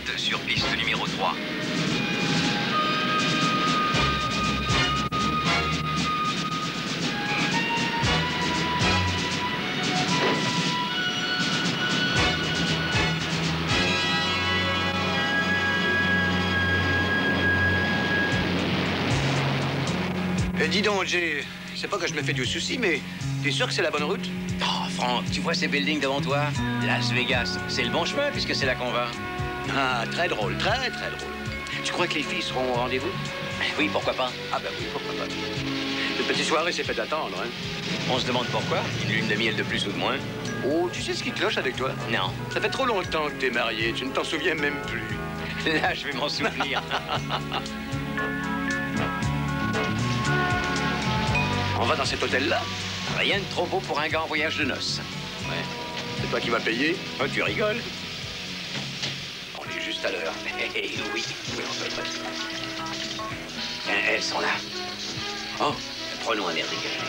Alerte sur piste numéro 3. Dis donc, Jay, c'est pas que je me fais du souci, mais t'es sûr que c'est la bonne route? Oh, Franck, tu vois ces buildings devant toi? Las Vegas, c'est le bon chemin puisque c'est là qu'on va. Ah, très drôle, très drôle. Tu crois que les filles seront au rendez-vous? Oui, pourquoi pas? Ah ben oui, pourquoi pas. Cette petite soirée s'est fait attendre, hein. On se demande pourquoi. Une lune de miel de plus ou de moins. Oh, tu sais ce qui cloche avec toi? Non. Ça fait trop longtemps que t'es marié, tu ne t'en souviens même plus. Là, je vais m'en souvenir. On va dans cet hôtel-là? Rien de trop beau pour un gars en voyage de noces. Ouais. C'est toi qui vas payer? Oh, tu rigoles? On est juste à l'heure. Oui. Oui, on peut presque. Elles sont là. Oh, Prenons un air dégagé.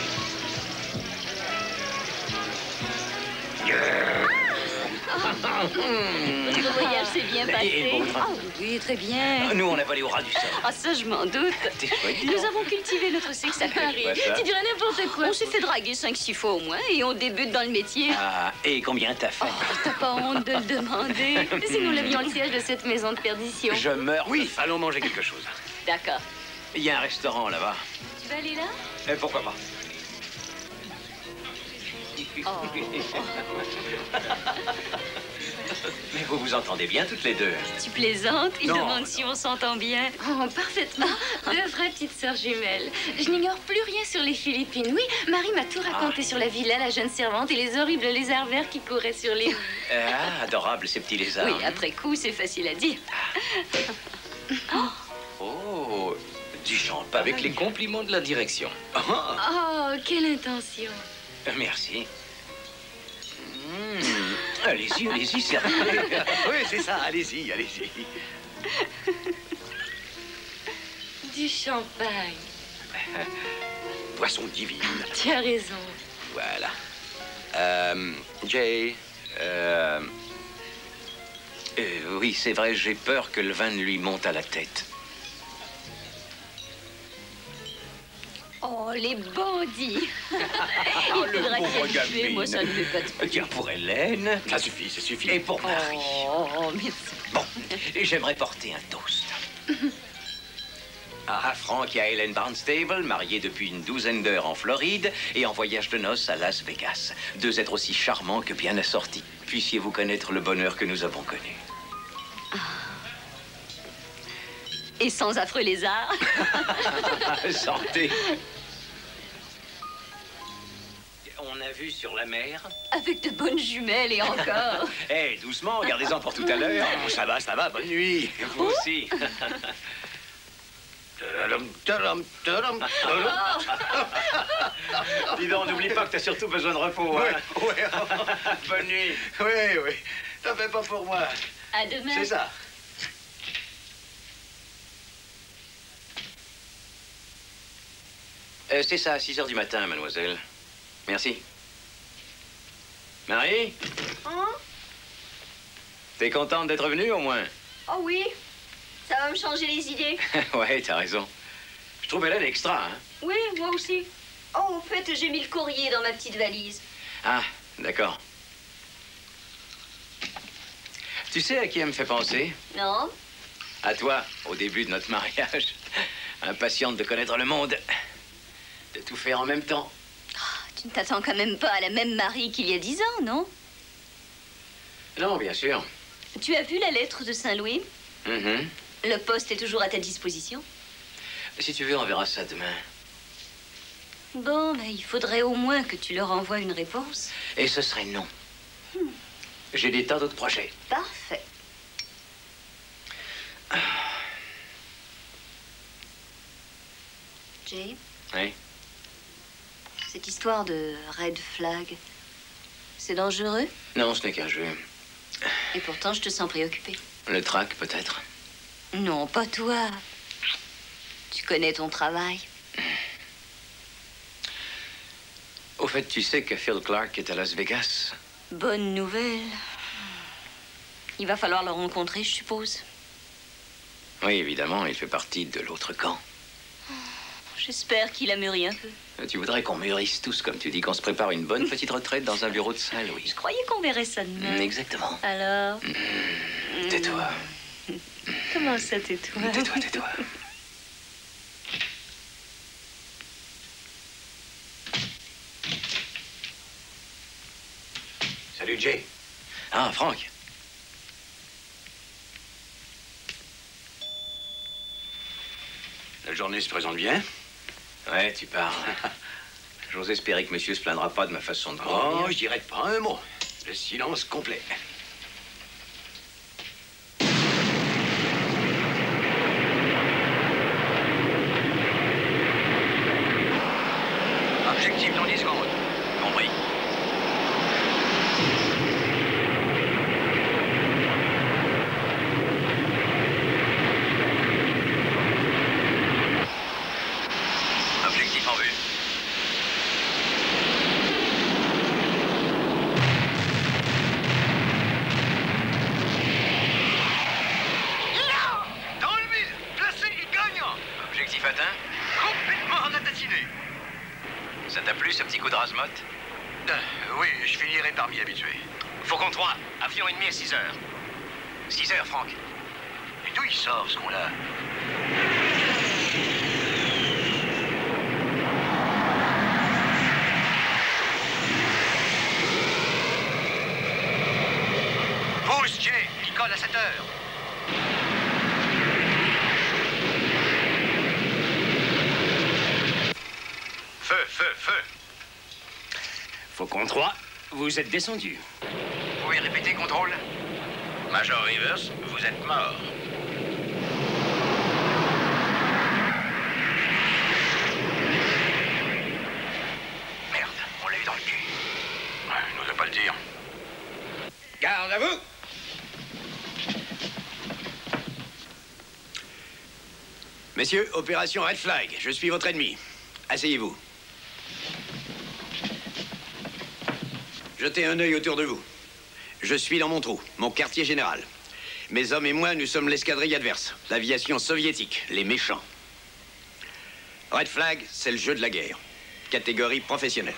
Votre voyage s'est bien Et passé. le vôtre? Ah oui, très bien. Nous, on a volé au ras du sol. Ah, ça, je m'en doute. T'es chouette, dis Nous donc. avons cultivé notre sexe à Paris. quoi, ça? Tu dirais n'importe quoi. On s'est fait draguer 5-6 fois au moins et on débute dans le métier. Ah, et combien t'as fait? Oh, t'as pas honte de le demander. Si nous l'avions le siège de cette maison de perdition. Je meurs. oui, allons manger quelque chose. D'accord. Il y a un restaurant là-bas. Tu vas aller là? Pourquoi pas? Oh. Mais vous vous entendez bien toutes les deux. Tu plaisantes? Il Non, demande non. si on s'entend bien. Oh, parfaitement. Deux vraies petites sœurs jumelles. Je n'ignore plus rien sur les Philippines. Oui, Marie m'a tout raconté sur la villa, la jeune servante et les horribles lézards verts qui couraient sur les... Ah, adorable ces petits lézards. Oui, après coup, c'est facile à dire. Oh, du champagne. Avec les compliments de la direction. Oh, quelle intention. Merci. Allez-y, servez. Oui, c'est ça, allez-y, allez-y. Du champagne. Boisson divine. Tu as raison. Voilà. Jay, Oui, c'est vrai, j'ai peur que le vin ne lui monte à la tête. Oh, les bandits. Il le faudra pauvre qu'elle tuer, moi, ça ne fait pas de peine. Tiens, pour Hélène. ça suffit, ça suffit. Et pour Marie. Oh, merci. Bon, et j'aimerais porter un toast. À Franck et à Hélène Barnstable, mariés depuis une douzaine d'heures en Floride et en voyage de noces à Las Vegas. Deux êtres aussi charmants que bien assortis. Puissiez-vous connaître le bonheur que nous avons connu. Et sans affreux lézards. Santé. On a vu sur la mer. Avec de bonnes jumelles et encore. Eh, doucement, gardez-en pour tout à l'heure. Ça va, bonne nuit. Vous aussi. Tadam, tadam, tadam, tadam. Dis donc, n'oublie pas que t'as surtout besoin de repos. Hein. Ouais. Bonne nuit. Oui. Ça fait pas pour moi. À demain. C'est ça. C'est ça, à 6 heures du matin, mademoiselle. Merci. Marie? Hein? T'es contente d'être venue, au moins? Oh oui, ça va me changer les idées. Ouais, t'as raison. Je trouve Hélène extra, hein? Oui, moi aussi. Oh, en fait, j'ai mis le courrier dans ma petite valise. Ah, d'accord. Tu sais à qui elle me fait penser? Non? À toi, au début de notre mariage. Impatiente de connaître le monde. De tout faire en même temps. Tu ne t'attends quand même pas à la même Marie qu'il y a 10 ans, non? Non, bien sûr. Tu as vu la lettre de Saint-Louis? Mhm. Le poste est toujours à ta disposition. Si tu veux, on verra ça demain. Bon, mais il faudrait au moins que tu leur envoies une réponse. Et ce serait non. J'ai des tas d'autres projets. Parfait. Jay, Oui. cette histoire de red flag, c'est dangereux? Non, ce n'est qu'un jeu. Et pourtant, je te sens préoccupée. Le trac, peut-être. Non, pas toi. Tu connais ton travail. Au fait, tu sais que Phil Clark est à Las Vegas. Bonne nouvelle. Il va falloir le rencontrer, je suppose. Oui, évidemment, il fait partie de l'autre camp. J'espère qu'il a mûri un peu. Tu voudrais qu'on mûrisse tous, comme tu dis, qu'on se prépare une bonne petite retraite dans un bureau de Saint-Louis. Je croyais qu'on verrait ça demain. Exactement. Alors? Tais-toi. Comment ça, tais-toi? Tais-toi, tais-toi. Salut, Jay. Ah, Franck. La journée se présente bien. Ouais, tu parles. J'ose espérer que monsieur se plaindra pas de ma façon de Oh, conduire. je dirais pas un mot. Le silence complet. Objectif dans 10 secondes. Compris. Objectif en vue. Dans le mille, placé et gagnant. Objectif atteint. Complètement ratatiné. Ça t'a plu, ce petit coup de rase-motte? Oui, je finirai par m'y habituer. Faucon 3, avion ennemi à 6 heures. 6 heures, Franck. Et d'où il sort, ce con-là? Pousse, Jay. Il colle à 7 heures. Feu, feu, feu. Faucon 3, vous êtes descendu. Vous pouvez répéter, contrôle? Major Rivers, vous êtes mort. Merde, on l'a eu dans le cul. Il n'osait pas le dire. Garde à vous! Messieurs, opération Red Flag. Je suis votre ennemi. Asseyez-vous. Jetez un œil autour de vous. Je suis dans mon trou, mon quartier général. Mes hommes et moi, nous sommes l'escadrille adverse, l'aviation soviétique, les méchants. Red Flag, c'est le jeu de la guerre. Catégorie professionnelle.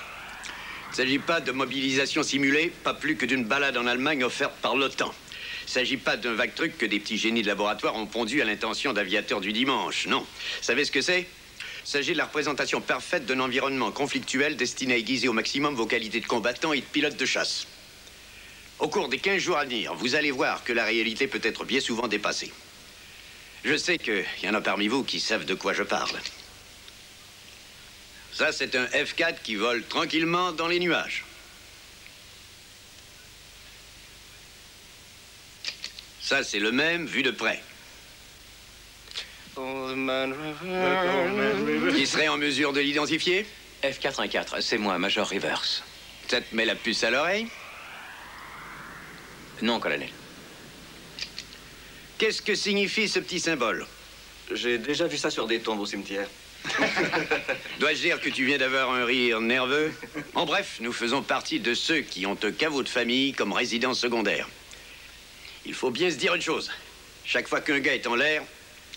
Il ne s'agit pas de mobilisation simulée, pas plus que d'une balade en Allemagne offerte par l'OTAN. Il ne s'agit pas d'un vague truc que des petits génies de laboratoire ont pondu à l'intention d'aviateurs du dimanche. Non. Vous savez ce que c'est? Il s'agit de la représentation parfaite d'un environnement conflictuel destiné à aiguiser au maximum vos qualités de combattant et de pilote de chasse. Au cours des 15 jours à venir, vous allez voir que la réalité peut être bien souvent dépassée. Je sais qu'il y en a parmi vous qui savent de quoi je parle. Ça, c'est un F-4 qui vole tranquillement dans les nuages. Ça, c'est le même vu de près. Qui serait en mesure de l'identifier? F-84, c'est moi, Major Rivers. Ça te met la puce à l'oreille? Non, colonel. Qu'est-ce que signifie ce petit symbole? J'ai déjà vu ça sur des tombes au cimetière. Dois-je dire que tu viens d'avoir un rire nerveux? En bref, nous faisons partie de ceux qui ont un caveau de famille comme résidence secondaire. Il faut bien se dire une chose. Chaque fois qu'un gars est en l'air,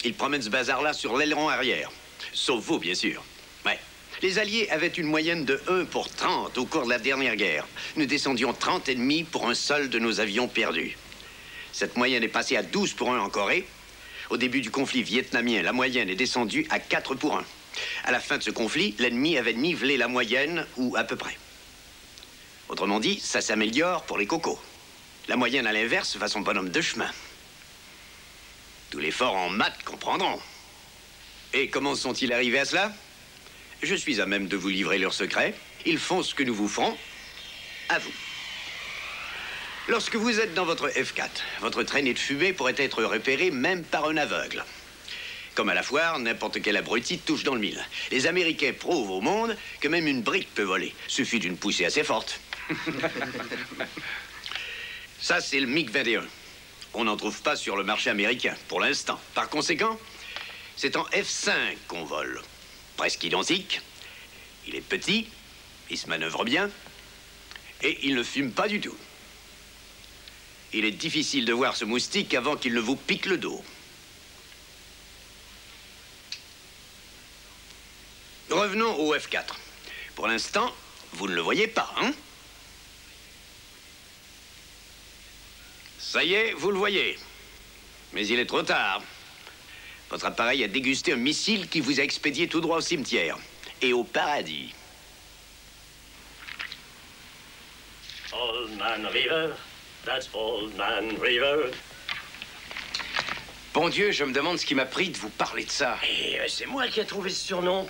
il promène ce bazar-là sur l'aileron arrière. Sauf vous, bien sûr. Ouais. Les Alliés avaient une moyenne de 1 pour 30 au cours de la dernière guerre. Nous descendions 30 ennemis pour un seul de nos avions perdus. Cette moyenne est passée à 12 pour 1 en Corée. Au début du conflit vietnamien, la moyenne est descendue à 4 pour 1. À la fin de ce conflit, l'ennemi avait nivelé la moyenne, ou à peu près. Autrement dit, ça s'améliore pour les cocos. La moyenne, à l'inverse, va son bonhomme de chemin. Tous les forts en maths comprendront. Et comment sont-ils arrivés à cela? Je suis à même de vous livrer leurs secrets. Ils font ce que nous vous ferons. À vous. Lorsque vous êtes dans votre F-4, votre traînée de fumée pourrait être repérée même par un aveugle. Comme à la foire, n'importe quel abruti touche dans le mille. Les Américains prouvent au monde que même une brique peut voler. Suffit d'une poussée assez forte. Ça, c'est le MiG-21. On n'en trouve pas sur le marché américain, pour l'instant. Par conséquent, c'est en F-5 qu'on vole. Presque identique. Il est petit, il se manœuvre bien, et il ne fume pas du tout. il est difficile de voir ce moustique avant qu'il ne vous pique le dos. Revenons au F4. Pour l'instant, vous ne le voyez pas, hein? Ça y est, vous le voyez. Mais il est trop tard. Votre appareil a dégusté un missile qui vous a expédié tout droit au cimetière. Et au paradis. Old Man River, that's Old Man River. Bon Dieu, je me demande ce qui m'a pris de vous parler de ça. Et c'est moi qui ai trouvé ce surnom.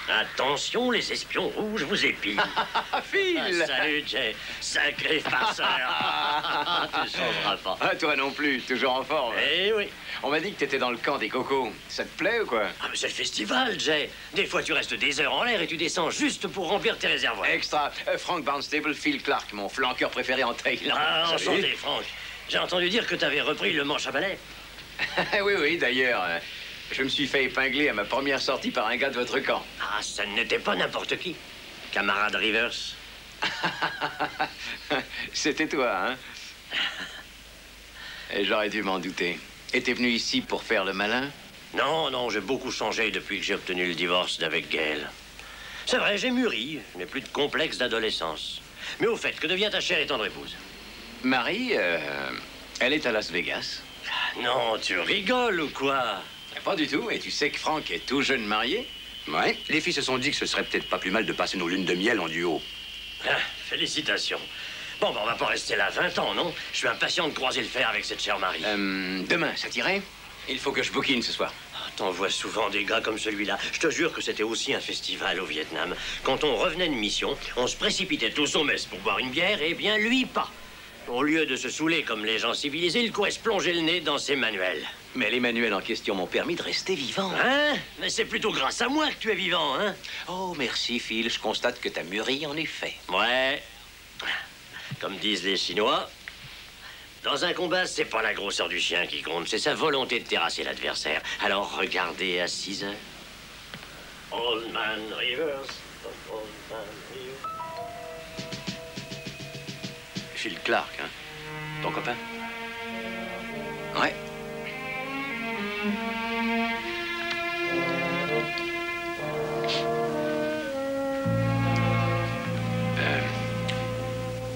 Attention, les espions rouges vous épient. Phil! Salut, Jay. Sacré farceur. Tu changeras pas. Ah, toi non plus, toujours en forme. Eh oui. On m'a dit que t'étais dans le camp des cocos. Ça te plaît ou quoi? Ah, mais c'est le festival, Jay. Des fois, tu restes des heures en l'air et tu descends juste pour remplir tes réservoirs. Extra. Frank Barnstable, Phil Clark, mon flanqueur préféré en Thaïlande. Ah, Salut. enchanté, Frank. J'ai entendu dire que t'avais repris le manche à balai. Oui, oui, d'ailleurs. Je me suis fait épingler à ma première sortie par un gars de votre camp. Ah, ça n'était pas n'importe qui. Camarade Rivers. C'était toi, hein? Et j'aurais dû m'en douter. Et t'es venu ici pour faire le malin? Non, non, j'ai beaucoup changé depuis que j'ai obtenu le divorce d'avec Gail. C'est vrai, j'ai mûri. Je n'ai plus de complexe d'adolescence. Mais au fait, que devient ta chère et tendre épouse? Marie, elle est à Las Vegas. Non, tu rigoles ou quoi? Pas du tout. Et tu sais que Frank est tout jeune marié? Ouais, les filles se sont dit que ce serait peut-être pas plus mal de passer nos lunes de miel en duo. Ah, félicitations. Bon, ben, on va pas rester là 20 ans, non? Je suis impatient de croiser le fer avec cette chère Marie. Demain, ça t'irait? Il faut que je bouquine ce soir. Ah, t'en vois souvent des gars comme celui-là. Je te jure que c'était aussi un festival au Vietnam. Quand on revenait de mission, on se précipitait tous au mess pour boire une bière, et bien lui, pas. Au lieu de se saouler comme les gens civilisés, il courait se plonger le nez dans ses manuels. Mais les manuels en question m'ont permis de rester vivant. Hein? Mais c'est plutôt grâce à moi que tu es vivant, hein? Oh, merci, Phil. Je constate que t'as mûri, en effet. Ouais. Comme disent les Chinois, dans un combat, c'est pas la grosseur du chien qui compte, c'est sa volonté de terrasser l'adversaire. Alors regardez à 6 heures. Old Man Rivers. Old Man Rivers. Phil Clark, hein? Ton copain? Ouais.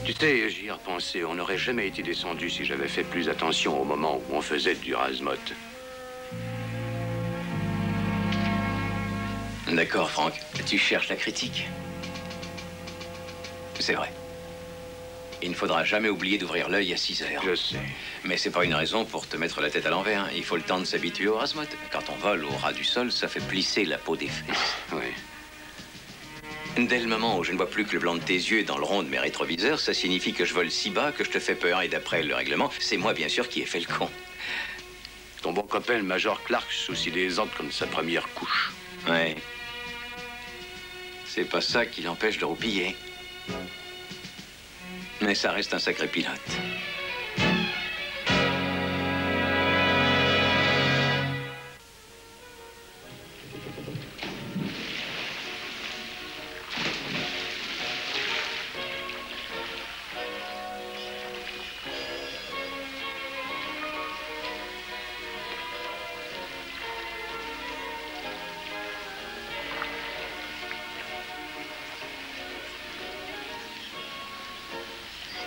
Tu sais, j'y ai repensé. On n'aurait jamais été descendu si j'avais fait plus attention au moment où on faisait du Razmot. D'accord, Frank. Tu cherches la critique? C'est vrai. Il ne faudra jamais oublier d'ouvrir l'œil à 6 heures. Je sais. Mais c'est pas une raison pour te mettre la tête à l'envers. Hein. Il faut le temps de s'habituer au Razmot. Quand on vole au ras du sol, ça fait plisser la peau des fesses. Oui. Dès le moment où je ne vois plus que le blanc de tes yeux dans le rond de mes rétroviseurs, ça signifie que je vole si bas que je te fais peur. Et d'après le règlement, c'est moi, bien sûr, qui ai fait le con. Ton bon copain, le Major Clark, soucie des ordres comme sa première couche. Ouais. C'est pas ça qui l'empêche de roupiller. Mais ça reste un sacré pilote.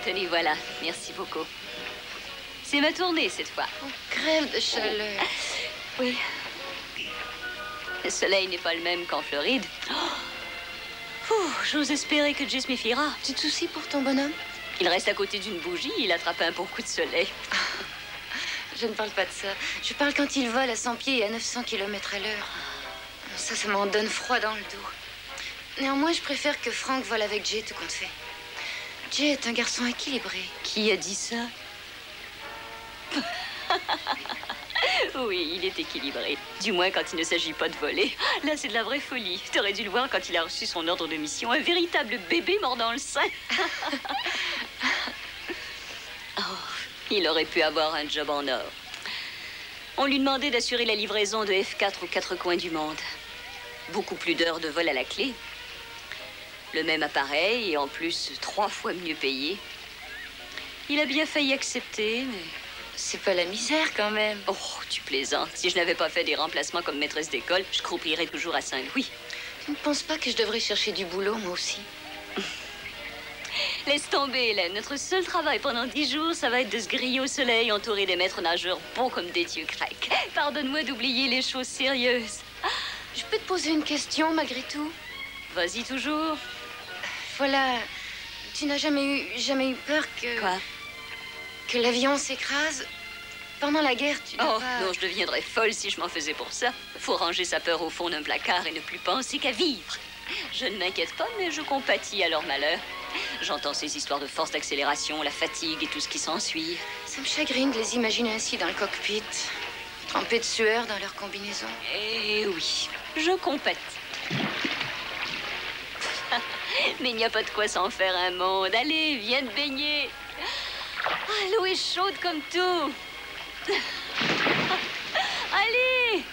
Tenez, voilà. Merci beaucoup. C'est ma tournée, cette fois. Crève de chaleur. Oui. Le soleil n'est pas le même qu'en Floride. J'ose espérer que Jay se méfiera. Tu te soucies pour ton bonhomme? Il reste à côté d'une bougie, il attrape un bon coup de soleil. Je ne parle pas de ça. Je parle quand il vole à 100 pieds et à 900 km à l'heure. Ça m'en donne froid dans le dos. Néanmoins, je préfère que Frank vole avec Jay tout compte fait. Jay est un garçon équilibré. Qui a dit ça? Oui, il est équilibré. Du moins quand il ne s'agit pas de voler. Là, c'est de la vraie folie. T'aurais dû le voir quand il a reçu son ordre de mission. Un véritable bébé mort dans le sein. Oh, il aurait pu avoir un job en or. On lui demandait d'assurer la livraison de F4 aux 4 coins du monde. Beaucoup plus d'heures de vol à la clé. Le même appareil et en plus 3 fois mieux payé. Il a bien failli accepter, mais... C'est pas la misère, quand même. Oh, tu plaisantes. Si je n'avais pas fait des remplacements comme maîtresse d'école, je croupirais toujours à Saint-Louis. Tu ne penses pas que je devrais chercher du boulot, moi aussi? Laisse tomber, Hélène. Notre seul travail pendant 10 jours, ça va être de se griller au soleil, entouré des maîtres nageurs beaux comme des dieux grecs. Pardonne-moi d'oublier les choses sérieuses. Je peux te poser une question, malgré tout? Vas-y toujours. Voilà, tu n'as jamais eu peur que... Quoi? Que l'avion s'écrase? Pendant la guerre, tu n'as Oh, pas... non, je deviendrais folle si je m'en faisais pour ça. Faut ranger sa peur au fond d'un placard et ne plus penser qu'à vivre. Je ne m'inquiète pas, mais je compatis à leur malheur. J'entends ces histoires de force d'accélération, la fatigue et tout ce qui s'ensuit. Ça me chagrine de les imaginer ainsi dans le cockpit, trempés de sueur dans leur combinaison. Eh oui, je compatis. Mais il n'y a pas de quoi s'en faire un monde. Allez, viens te baigner. Ah, l'eau est chaude comme tout. Allez.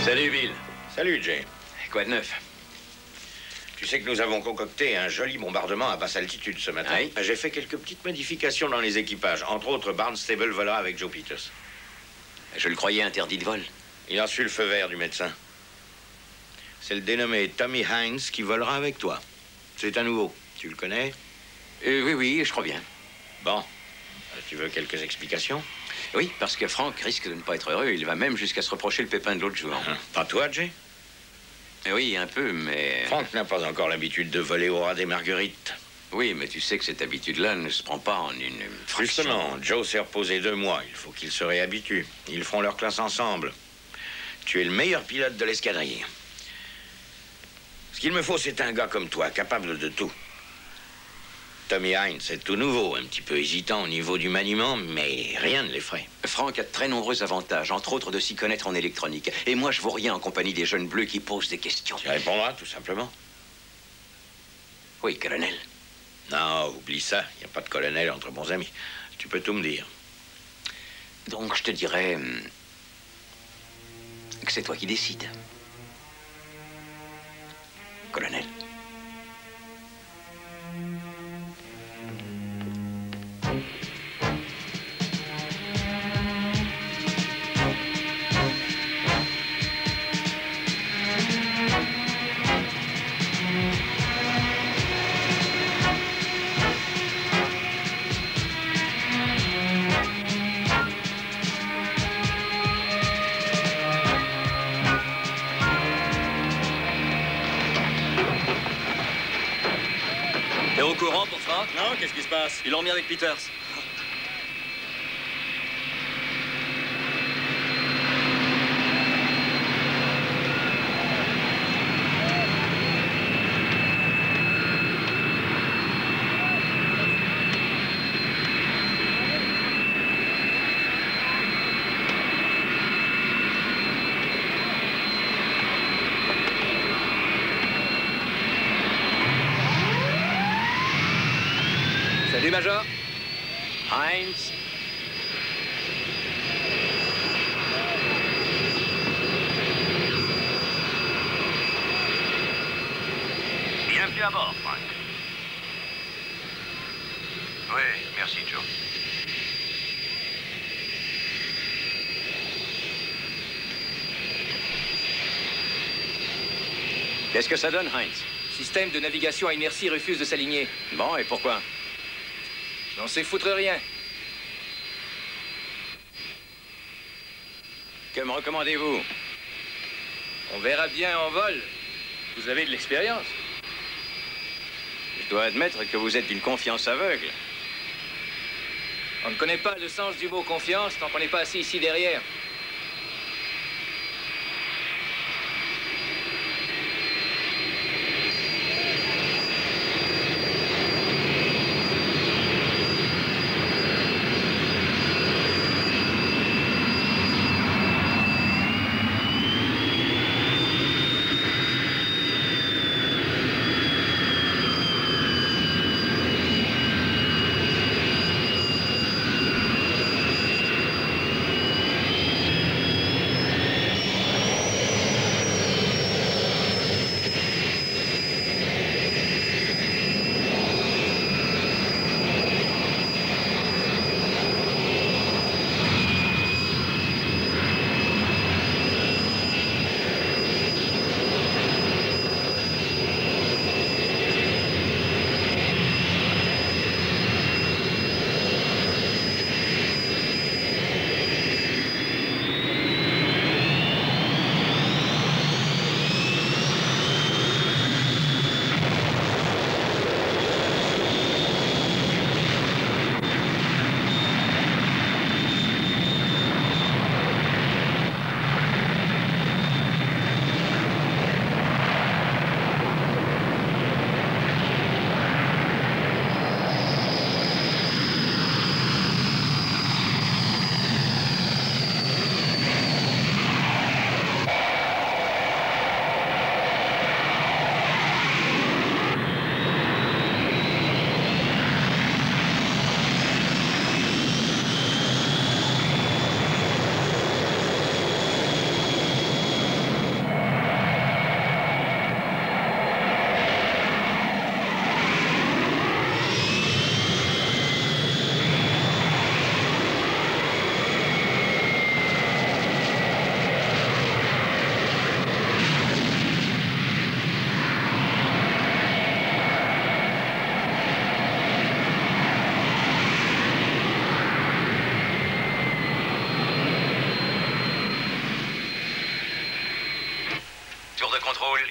Salut, Bill. Salut, Jay. Quoi de neuf? Tu sais que nous avons concocté un joli bombardement à basse altitude ce matin. Oui. J'ai fait quelques petites modifications dans les équipages. Entre autres, Barnstable volera avec Joe Peters. Je le croyais interdit de vol. Il a reçu le feu vert du médecin. C'est le dénommé Tommy Hines qui volera avec toi. C'est un nouveau. Tu le connais? Oui, je crois bien. Bon. Tu veux quelques explications? Oui, parce que Frank risque de ne pas être heureux. Il va même jusqu'à se reprocher le pépin de l'autre jour. Pas toi, Jay? Oui, un peu, mais... Frank n'a pas encore l'habitude de voler au ras des marguerites. Oui, mais tu sais que cette habitude-là ne se prend pas en une fraction. Justement, Joe s'est reposé 2 mois. Il faut qu'il se réhabitue. Ils feront leur classe ensemble. Tu es le meilleur pilote de l'escadrille. Ce qu'il me faut, c'est un gars comme toi, capable de tout. Tommy Hines est tout nouveau, un petit peu hésitant au niveau du maniement, mais rien ne l'effraie. Frank a de très nombreux avantages, entre autres de s'y connaître en électronique. Et moi, je vaux rien en compagnie des jeunes bleus qui posent des questions. Tu répondras, tout simplement. Oui, colonel. Non, oublie ça. Il n'y a pas de colonel entre bons amis. Tu peux tout me dire. Donc, je te dirais... que c'est toi qui décides. Colonel. T'es au courant pour Frank? Non, qu'est-ce qui se passe? Ils l'ont mis avec Peters. Salut, Major. Hines. Bienvenue à bord, Frank. Oui, merci, Joe. Qu'est-ce que ça donne, Heinz? Système de navigation à inertie refuse de s'aligner. Bon, et pourquoi? Je n'en sais foutre rien. Que me recommandez-vous? On verra bien en vol. Vous avez de l'expérience. Je dois admettre que vous êtes d'une confiance aveugle. On ne connaît pas le sens du mot confiance tant qu'on n'est pas assis ici derrière.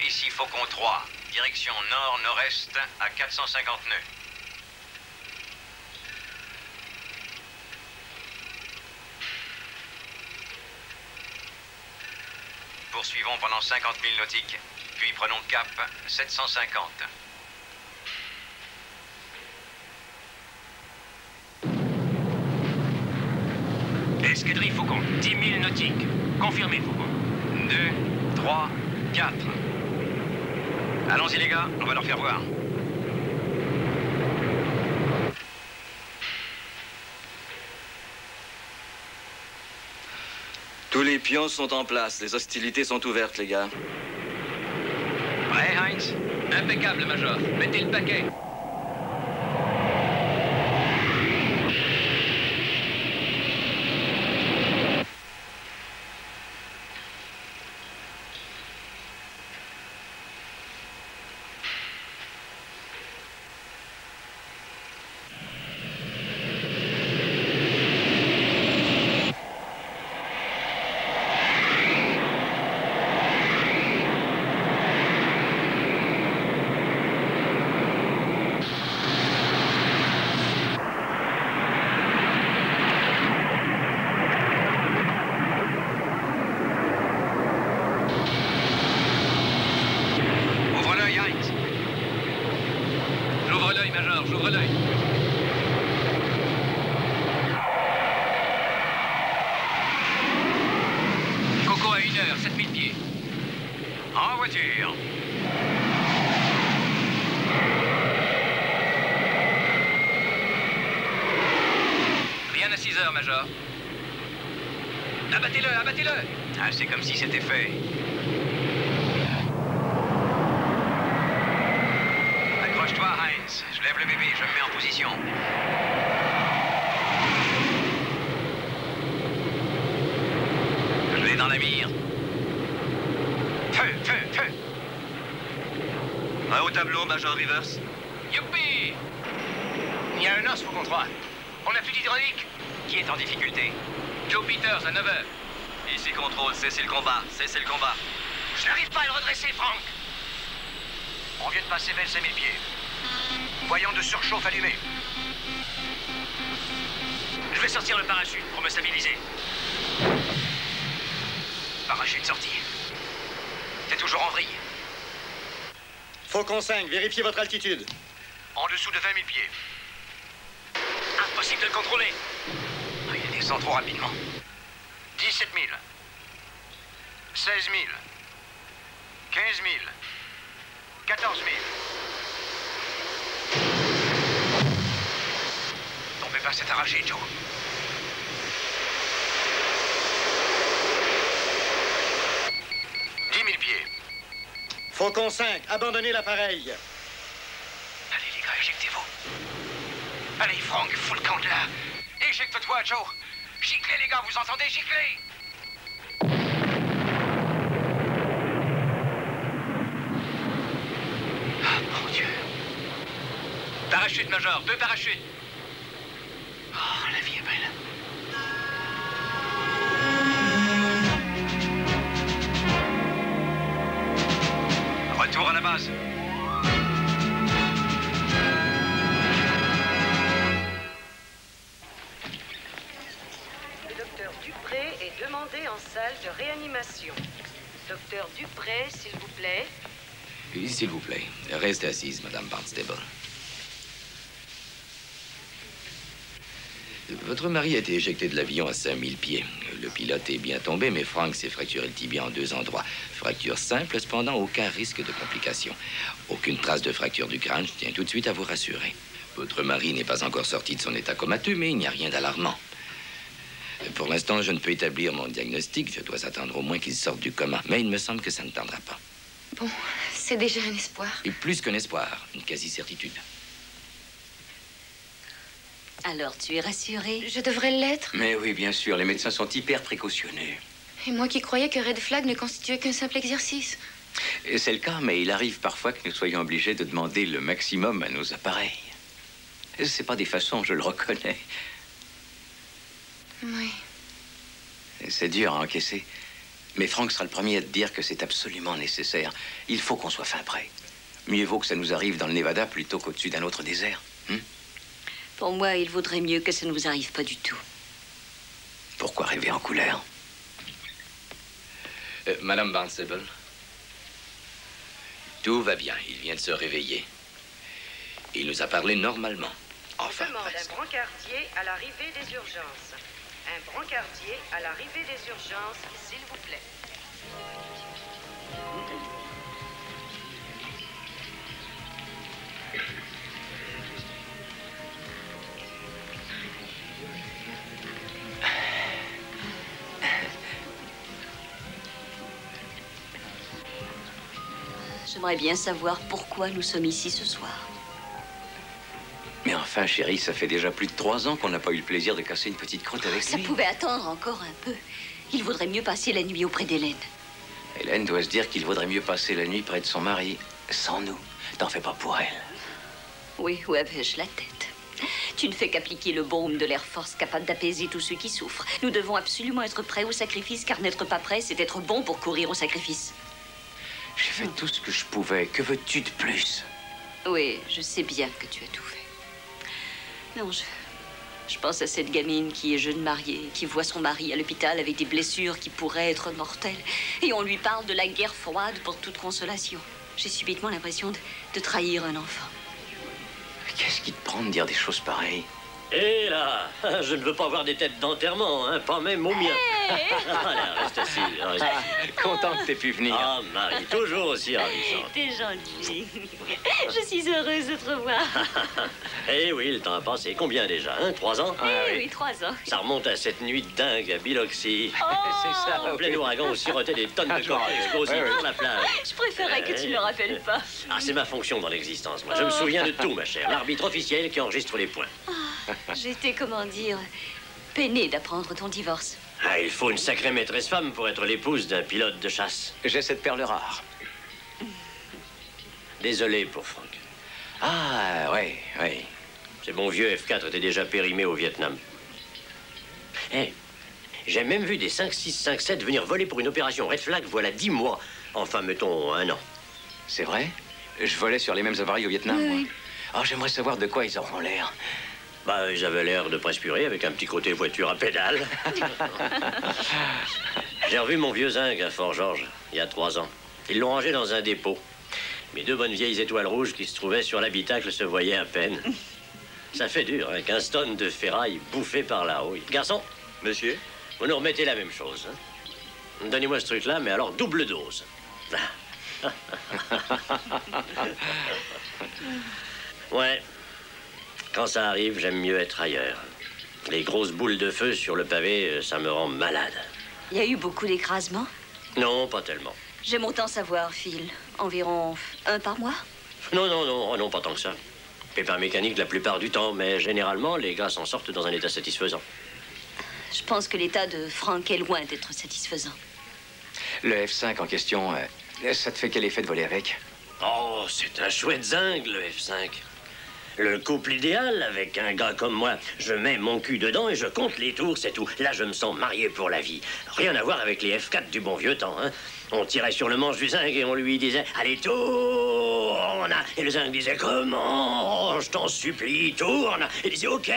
Ici Faucon 3, direction nord-nord-est à 450 nœuds. Poursuivons pendant 50 000 nautiques, puis prenons cap 750. Escadrille Faucon, 10 000 nautiques. Confirmé, Faucon. 2, 3, 4. Allons-y les gars, on va leur faire voir. Tous les pions sont en place. Les hostilités sont ouvertes, les gars. Prêt, Heinz? Impeccable, Major. Mettez le paquet. J'ouvre l'œil. Coco à 1h, 7000 pieds. En voiture. Rien à 6h, Major. Abattez-le, abattez-le. Ah, c'est comme si c'était fait. Accroche-toi, Heinz. Je lève le bébé, je me mets en position. Je l'ai dans la mire. Feu, feu, feu. Un haut tableau, Major Rivers. Youpi! Il y a un os pour qu'on croit. On n'a plus d'hydraulique. Qui est en difficulté? Joe Peters à 9h. Ici, contrôle, cessez le combat. Cessez le combat. Je n'arrive pas à le redresser, Frank. On vient de passer 25 000 pieds. Voyons de surchauffe allumé. Je vais sortir le parachute pour me stabiliser. Parachute sorti. T'es toujours en vrille. Faucon 5, vérifiez votre altitude. En dessous de 20 000 pieds. Impossible de le contrôler. Il descend trop rapidement. 17 000. 16 000. 15 000. 14 000. Tombez pas, c'est arraché, Joe. Faucon 5, abandonnez l'appareil. Allez, les gars, éjectez-vous. Allez, Frank, fous le camp de là. Éjecte-toi, Joe. Giclez, les gars, vous entendez? Giclez! Ah, mon Dieu. Parachute, Major. 2 parachutes. Oh, la vie est belle. Retour à la base. Le docteur Dupré est demandé en salle de réanimation. Docteur Dupré, s'il vous plaît. Oui, s'il vous plaît. Restez assise, Madame Barnstable. Votre mari a été éjecté de l'avion à 5000 pieds. Le pilote est bien tombé, mais Frank s'est fracturé le tibia en 2 endroits. Fracture simple, cependant, aucun risque de complication. Aucune trace de fracture du crâne, je tiens tout de suite à vous rassurer. Votre mari n'est pas encore sorti de son état comateux, mais il n'y a rien d'alarmant. Pour l'instant, je ne peux établir mon diagnostic. Je dois attendre au moins qu'il sorte du coma. Mais il me semble que ça ne tardera pas. Bon, c'est déjà un espoir. Et plus qu'un espoir, une quasi-certitude. Alors, tu es rassurée? Je devrais l'être. Mais oui, bien sûr, les médecins sont hyper précautionneux. Et moi qui croyais que Red Flag ne constituait qu'un simple exercice. Et c'est le cas, mais il arrive parfois que nous soyons obligés de demander le maximum à nos appareils. C'est pas des façons, je le reconnais. Oui. C'est dur à encaisser. Mais Frank sera le premier à te dire que c'est absolument nécessaire. Il faut qu'on soit fin prêt. Mieux vaut que ça nous arrive dans le Nevada plutôt qu'au-dessus d'un autre désert. Pour moi, il vaudrait mieux que ça ne vous arrive pas du tout. Pourquoi rêver en couleur? Madame Barnstable, tout va bien. Il vient de se réveiller. Il nous a parlé normalement. Enfin, demande un brancardier à l'arrivée des urgences. Un brancardier à l'arrivée des urgences, s'il vous plaît. J'aimerais bien savoir pourquoi nous sommes ici ce soir. Mais enfin, chérie, ça fait déjà plus de 3 ans qu'on n'a pas eu le plaisir de casser une petite croûte avec Ça lui. pouvait attendre encore un peu. Il vaudrait mieux passer la nuit auprès d'Hélène. Hélène doit se dire qu'il vaudrait mieux passer la nuit près de son mari, sans nous. T'en fais pas pour elle. Oui, où avais-je la tête? Tu ne fais qu'appliquer le baume de l'Air Force capable d'apaiser tous ceux qui souffrent. Nous devons absolument être prêts au sacrifice, car n'être pas prêt, c'est être bon pour courir au sacrifice. J'ai fait tout ce que je pouvais. Que veux-tu de plus? Oui, je sais bien que tu as tout fait. Non, je pense à cette gamine qui est jeune mariée, qui voit son mari à l'hôpital avec des blessures qui pourraient être mortelles. Et on lui parle de la guerre froide pour toute consolation. J'ai subitement l'impression de trahir un enfant. Qu'est-ce qui te prend de dire des choses pareilles? Et là, je ne veux pas voir des têtes d'enterrement, hein, pas même au mien. Voilà, reste assis. Content que t'aies pu venir. Ah, Marie, toujours aussi ravissante. T'es gentil. Je suis heureuse de te revoir. Eh oui, le temps a passé. Combien déjà, hein? 3 ans? Oui, 3 ans. Ça remonte à cette nuit dingue à Biloxi. C'est ça, En plein ouragan, on sirotait des tonnes de corps explosifs sur la plage. Je préférerais que tu ne me rappelles pas. Ah, c'est ma fonction dans l'existence, moi. Je me souviens de tout, ma chère. L'arbitre officiel qui enregistre les points. J'étais, comment dire, peinée d'apprendre ton divorce. Ah, il faut une sacrée maîtresse femme pour être l'épouse d'un pilote de chasse. J'ai cette perle rare. Désolé pour Frank. Ah, ouais, ouais. C'est mon vieux F4 était déjà périmé au Vietnam. Hé, j'ai même vu des 5.6, 5.7 venir voler pour une opération Red Flag voilà 10 mois. Enfin, mettons, 1 an. C'est vrai? Je volais sur les mêmes appareils au Vietnam, moi. Oh, j'aimerais savoir de quoi ils auront l'air. Bah, ils avaient l'air de prespurer avec un petit côté voiture à pédale. J'ai revu mon vieux zinc à Fort-Georges, il y a 3 ans. Ils l'ont rangé dans un dépôt. Mes 2 bonnes vieilles étoiles rouges qui se trouvaient sur l'habitacle se voyaient à peine. Ça fait dur, hein, 15 tonnes de ferraille bouffées par la houille. Garçon? Monsieur? Vous nous remettez la même chose, hein? Donnez-moi ce truc-là, mais alors double dose. Ouais. Quand ça arrive, j'aime mieux être ailleurs. Les grosses boules de feu sur le pavé, ça me rend malade. Il y a eu beaucoup d'écrasements? Non, pas tellement. J'aime autant savoir, Phil. Environ 1 par mois? Non, non, non, oh non, pas tant que ça. Pépin mécanique la plupart du temps, mais généralement, les gars s'en sortent dans un état satisfaisant. Je pense que l'état de Frank est loin d'être satisfaisant. Le F5 en question, ça te fait quel effet de voler avec? Oh, c'est un chouette zinc, le F5. Le couple idéal avec un gars comme moi. Je mets mon cul dedans et je compte les tours, c'est tout. Là, je me sens marié pour la vie. Rien à voir avec les F4 du bon vieux temps, hein. On tirait sur le manche du zinc et on lui disait « Allez, tourne !» Et le zinc disait « Comment? Je t'en supplie, tourne !» Et il disait « OK. »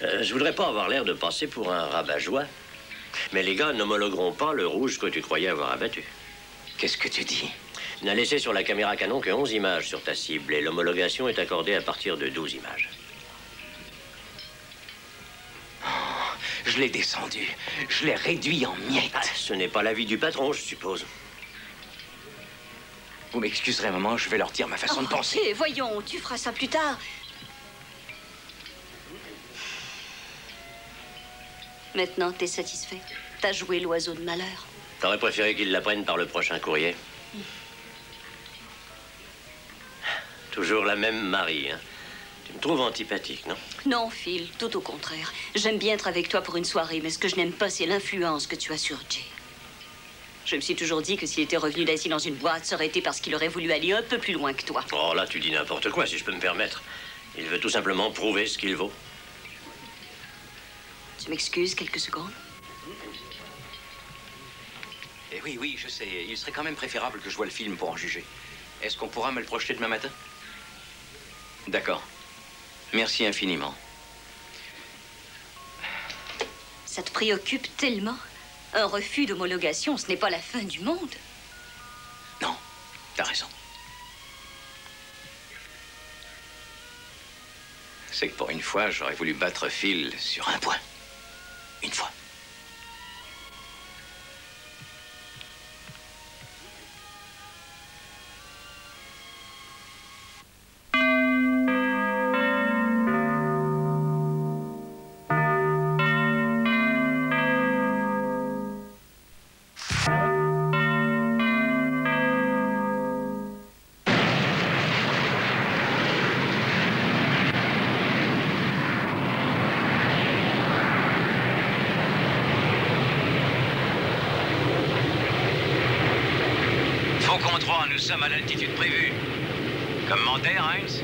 Je voudrais pas avoir l'air de passer pour un rabat-joie, mais les gars n'homologueront pas le rouge que tu croyais avoir abattu. Qu'est-ce que tu dis? Tu n'as laissé sur la caméra Canon que 11 images sur ta cible et l'homologation est accordée à partir de 12 images. Oh, je l'ai descendu. Je l'ai réduit en miettes. Ah, ce n'est pas l'avis du patron, je suppose. Vous m'excuserez, maman, je vais leur dire ma façon de penser. Ok, voyons, tu feras ça plus tard. Maintenant, t'es satisfait? T'as joué l'oiseau de malheur? T'aurais préféré qu'ils l'apprennent par le prochain courrier. Toujours la même Marie, hein. Tu me trouves antipathique, non? Non, Phil, tout au contraire. J'aime bien être avec toi pour une soirée, mais ce que je n'aime pas, c'est l'influence que tu as sur Jay. Je me suis toujours dit que s'il était revenu d'Asie dans une boîte, ça aurait été parce qu'il aurait voulu aller un peu plus loin que toi. Oh, là, tu dis n'importe quoi, si je peux me permettre. Il veut tout simplement prouver ce qu'il vaut. Tu m'excuses quelques secondes? Eh oui, oui, je sais. Il serait quand même préférable que je voie le film pour en juger. Est-ce qu'on pourra me le projeter demain matin? D'accord. Merci infiniment. Ça te préoccupe tellement? Un refus d'homologation, ce n'est pas la fin du monde. Non, t'as raison. C'est que pour une fois, j'aurais voulu battre Phil sur un point. Une fois. Nous sommes à l'altitude prévue. Commentaire, Heinz?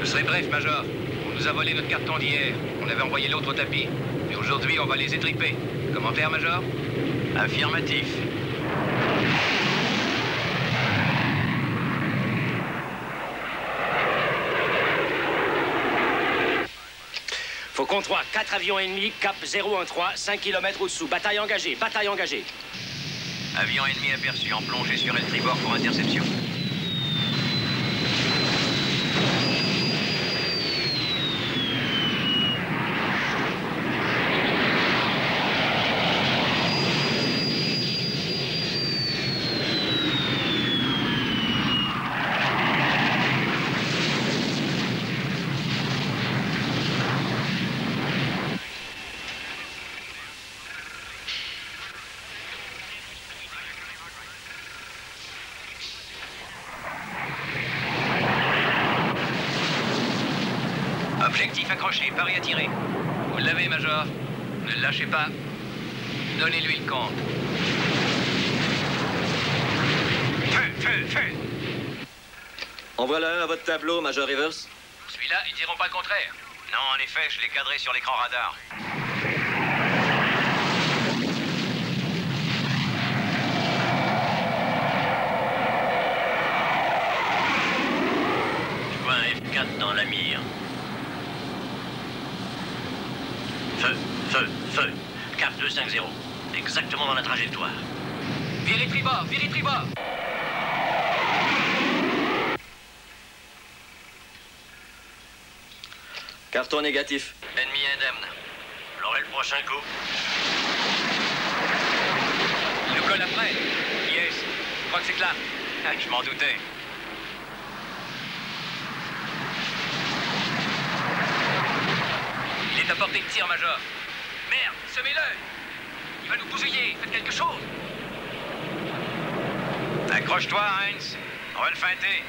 Je serai bref, Major. On nous a volé notre carton d'hier. On avait envoyé l'autre au tapis. Et aujourd'hui, on va les étriper. Commentaire, Major? Affirmatif. Faucon 3, 4 avions ennemis, cap 013, 5 km au-dessous. Bataille engagée, bataille engagée. Avion ennemi aperçu en plongée sur El Tribord pour interception. Objectif accroché, pari à tirer. Vous l'avez, Major. Ne le lâchez pas. Donnez-lui le compte. Feu, feu. En voilà un à votre tableau, Major Rivers. Celui-là, ils diront pas le contraire. Non, en effet, je l'ai cadré sur l'écran radar. Je vois un F4 dans la mire. Feu, feu, feu. Cap 250. Exactement dans la trajectoire. Virez tribord, virez tribord. Carton négatif. Ennemi indemne. L'aurai le prochain coup. Il nous colle après. Yes. Je crois que c'est là. Je m'en doutais. Il est à portée de tir, Major. Merde, semez-le. Il va nous bousiller. Faites quelque chose. Accroche-toi, Heinz. On va le feinter.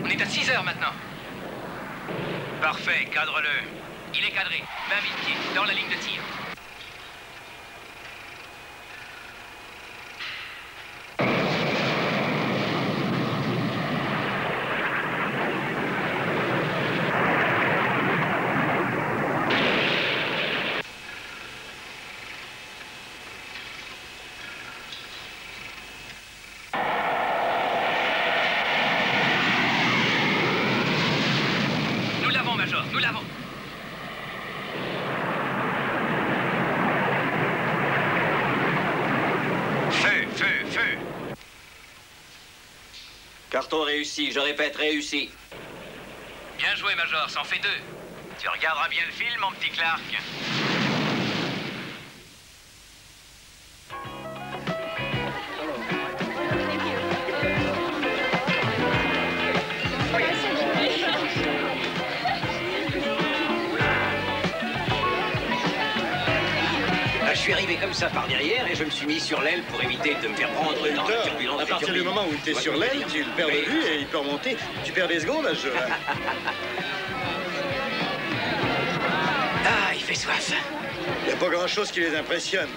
On est à 6 heures maintenant. Parfait, cadre-le. Il est cadré, 20 000 pieds, dans la ligne de tir. Nous l'avons. Feu, feu, feu. Carton réussi, je répète, réussi. Bien joué, Major, ça en fait 2. Tu regarderas bien le film, mon petit Clark. Je suis arrivé comme ça par derrière et je me suis mis sur l'aile pour éviter de me faire prendre dans la turbulence. À partir du moment où tu es sur l'aile, tu le perds de vue et il peut remonter. Tu perds des secondes à ce jeu-là. Ah, il fait soif. Il n'y a pas grand-chose qui les impressionne.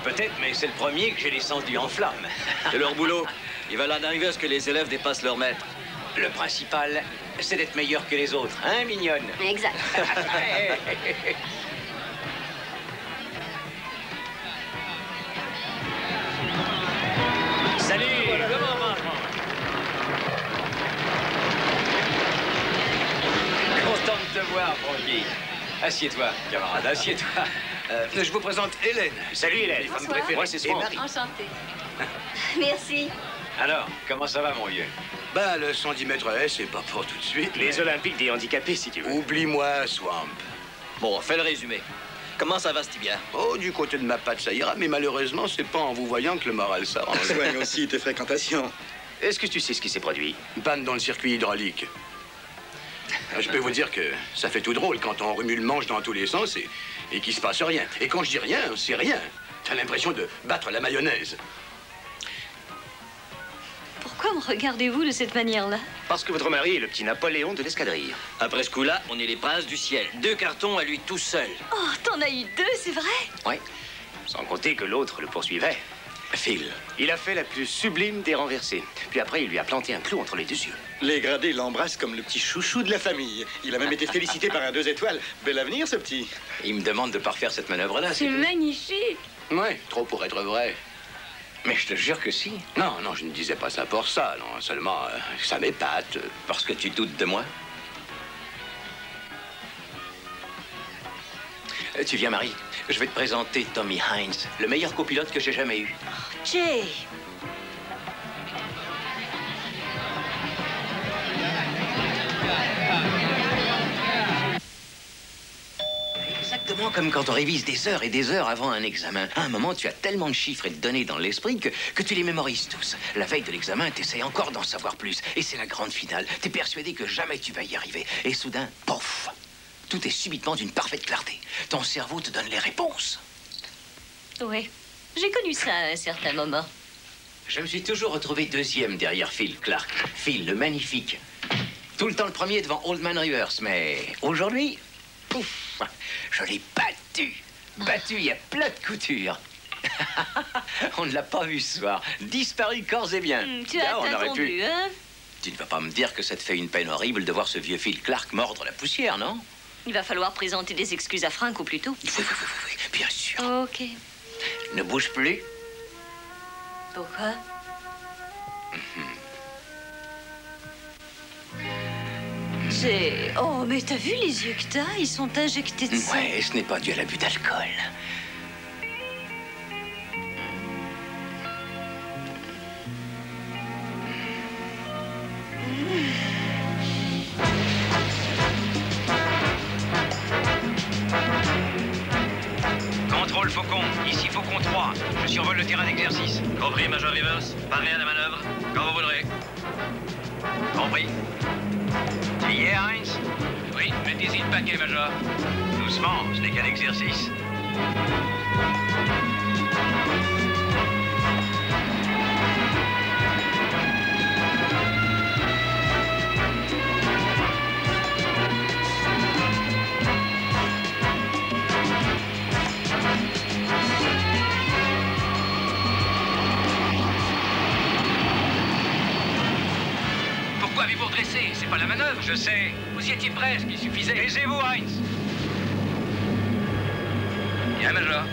Peut-être, mais c'est le premier que j'ai les sens du en flamme. C'est leur boulot. Il va là d'arriver à ce que les élèves dépassent leur maître. Le principal, c'est d'être meilleur que les autres, hein, mignonne? Exact. Salut! Comment va? Content de te voir, Francky. Assieds-toi, camarade, assieds-toi. Je vous présente Hélène. Salut, Hélène. Les femmes préférées. Moi, c'est Bonsoir. Marie. Enchantée. Merci. Alors, comment ça va, mon vieux? Ben, le 110 mètres haies, c'est pas pour tout de suite. Les Olympiques des handicapés, si tu veux. Oublie-moi, Swamp. Bon, fais le résumé. Comment ça va, ce tibia? Oh, du côté de ma patte, ça ira, mais malheureusement, c'est pas en vous voyant que le moral s'arrange. Soigne aussi tes fréquentations. Est-ce que tu sais ce qui s'est produit? Une panne dans le circuit hydraulique. Je peux vous dire que ça fait tout drôle quand on remue le manche dans tous les sens et qu'il se passe rien. Et quand je dis rien, c'est rien. T'as l'impression de battre la mayonnaise. Pourquoi me regardez-vous de cette manière-là? Parce que votre mari est le petit Napoléon de l'escadrille. Après ce coup-là, on est les princes du ciel. 2 cartons à lui tout seul. Oh, t'en as eu 2, c'est vrai? Oui. Sans compter que l'autre le poursuivait. Phil. Il a fait la plus sublime des renversées. Puis après, il lui a planté un clou entre les 2 yeux. Les gradés l'embrassent comme le petit chouchou de la famille. Il a même été félicité par un 2 étoiles. Bel avenir, ce petit. Il me demande de pas refaire cette manœuvre-là. C'est magnifique. Ouais, trop pour être vrai. Mais je te jure que si. Non, non, je ne disais pas ça pour ça, non. Seulement, ça m'épate. Parce que tu doutes de moi. Tu viens, Marie. Je vais te présenter Tommy Heinz, le meilleur copilote que j'ai jamais eu. Jay. Exactement exactement comme quand on révise des heures et des heures avant un examen. À un moment, tu as tellement de chiffres et de données dans l'esprit que tu les mémorises tous. La veille de l'examen, tu essaies encore d'en savoir plus. Et c'est la grande finale. Tu es persuadé que jamais tu vas y arriver. Et soudain, pouf! Tout est subitement d'une parfaite clarté. Ton cerveau te donne les réponses. Oui, j'ai connu ça à un certain moment. Je me suis toujours retrouvé deuxième derrière Phil Clark. Phil, le magnifique. Tout le temps le premier devant Old Man Rivers. Mais aujourd'hui, ouf, je l'ai battu. Battu, il y a plein de coutures. On ne l'a pas vu ce soir. Disparu corps et bien. Tu as attendu, hein? Tu ne vas pas me dire que ça te fait une peine horrible de voir ce vieux Phil Clark mordre la poussière, non? Il va falloir présenter des excuses à Frank au plus tôt. Oui, bien sûr. Ok. Ne bouge plus. Pourquoi? C'est... Oh, mais t'as vu les yeux que t'as? Ils sont injectés de sang. Ouais, ce n'est pas dû à l'abus d'alcool. Contrôle Faucon, ici Faucon 3. Je survole le terrain d'exercice. Compris, Major Rivers. Parez à la manœuvre. Quand vous voudrez. Compris. Tu y es, Heinz? Oui, mettez-y le paquet, Major. Doucement, ce n'est qu'un exercice. Pourquoi avez-vous redressé? C'est pas la manœuvre. Je sais. Vous y étiez presque, il suffisait. Taisez-vous, Heinz. Bien, Major.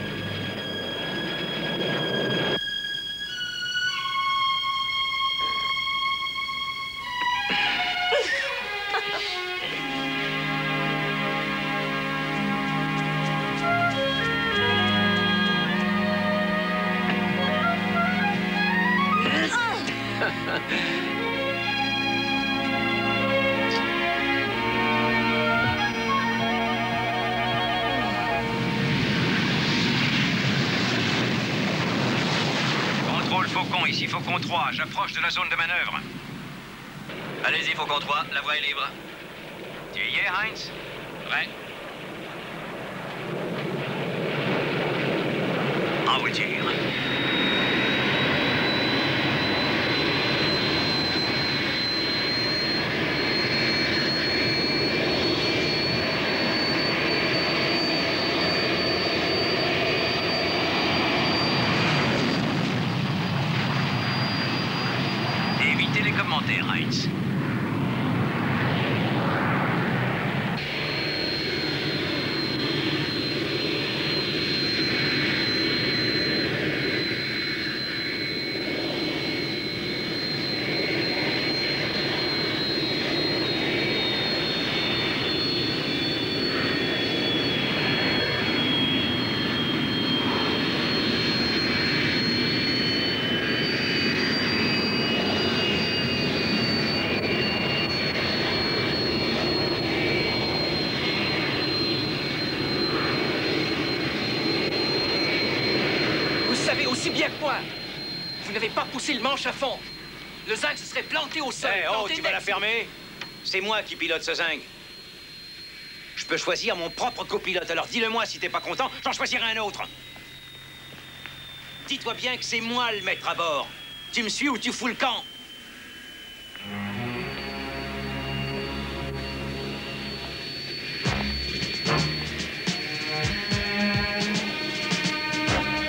Contrôle Faucon, ici Faucon 3. J'approche de la zone de manœuvre. Allez-y, Faucon 3. La voie est libre. Tu y es, Heinz? Prêt. En voiture. Évitez les commentaires, Heinz. Vous savez aussi bien que moi. Vous n'avez pas poussé le manche à fond. Le zinc se serait planté au sol. Eh, oh, planté tu vas net. la fermer? C'est moi qui pilote ce zinc. Je peux choisir mon propre copilote, alors dis-le-moi si t'es pas content, j'en choisirai un autre. Dis-toi bien que c'est moi le maître à bord. Tu me suis ou tu fous le camp?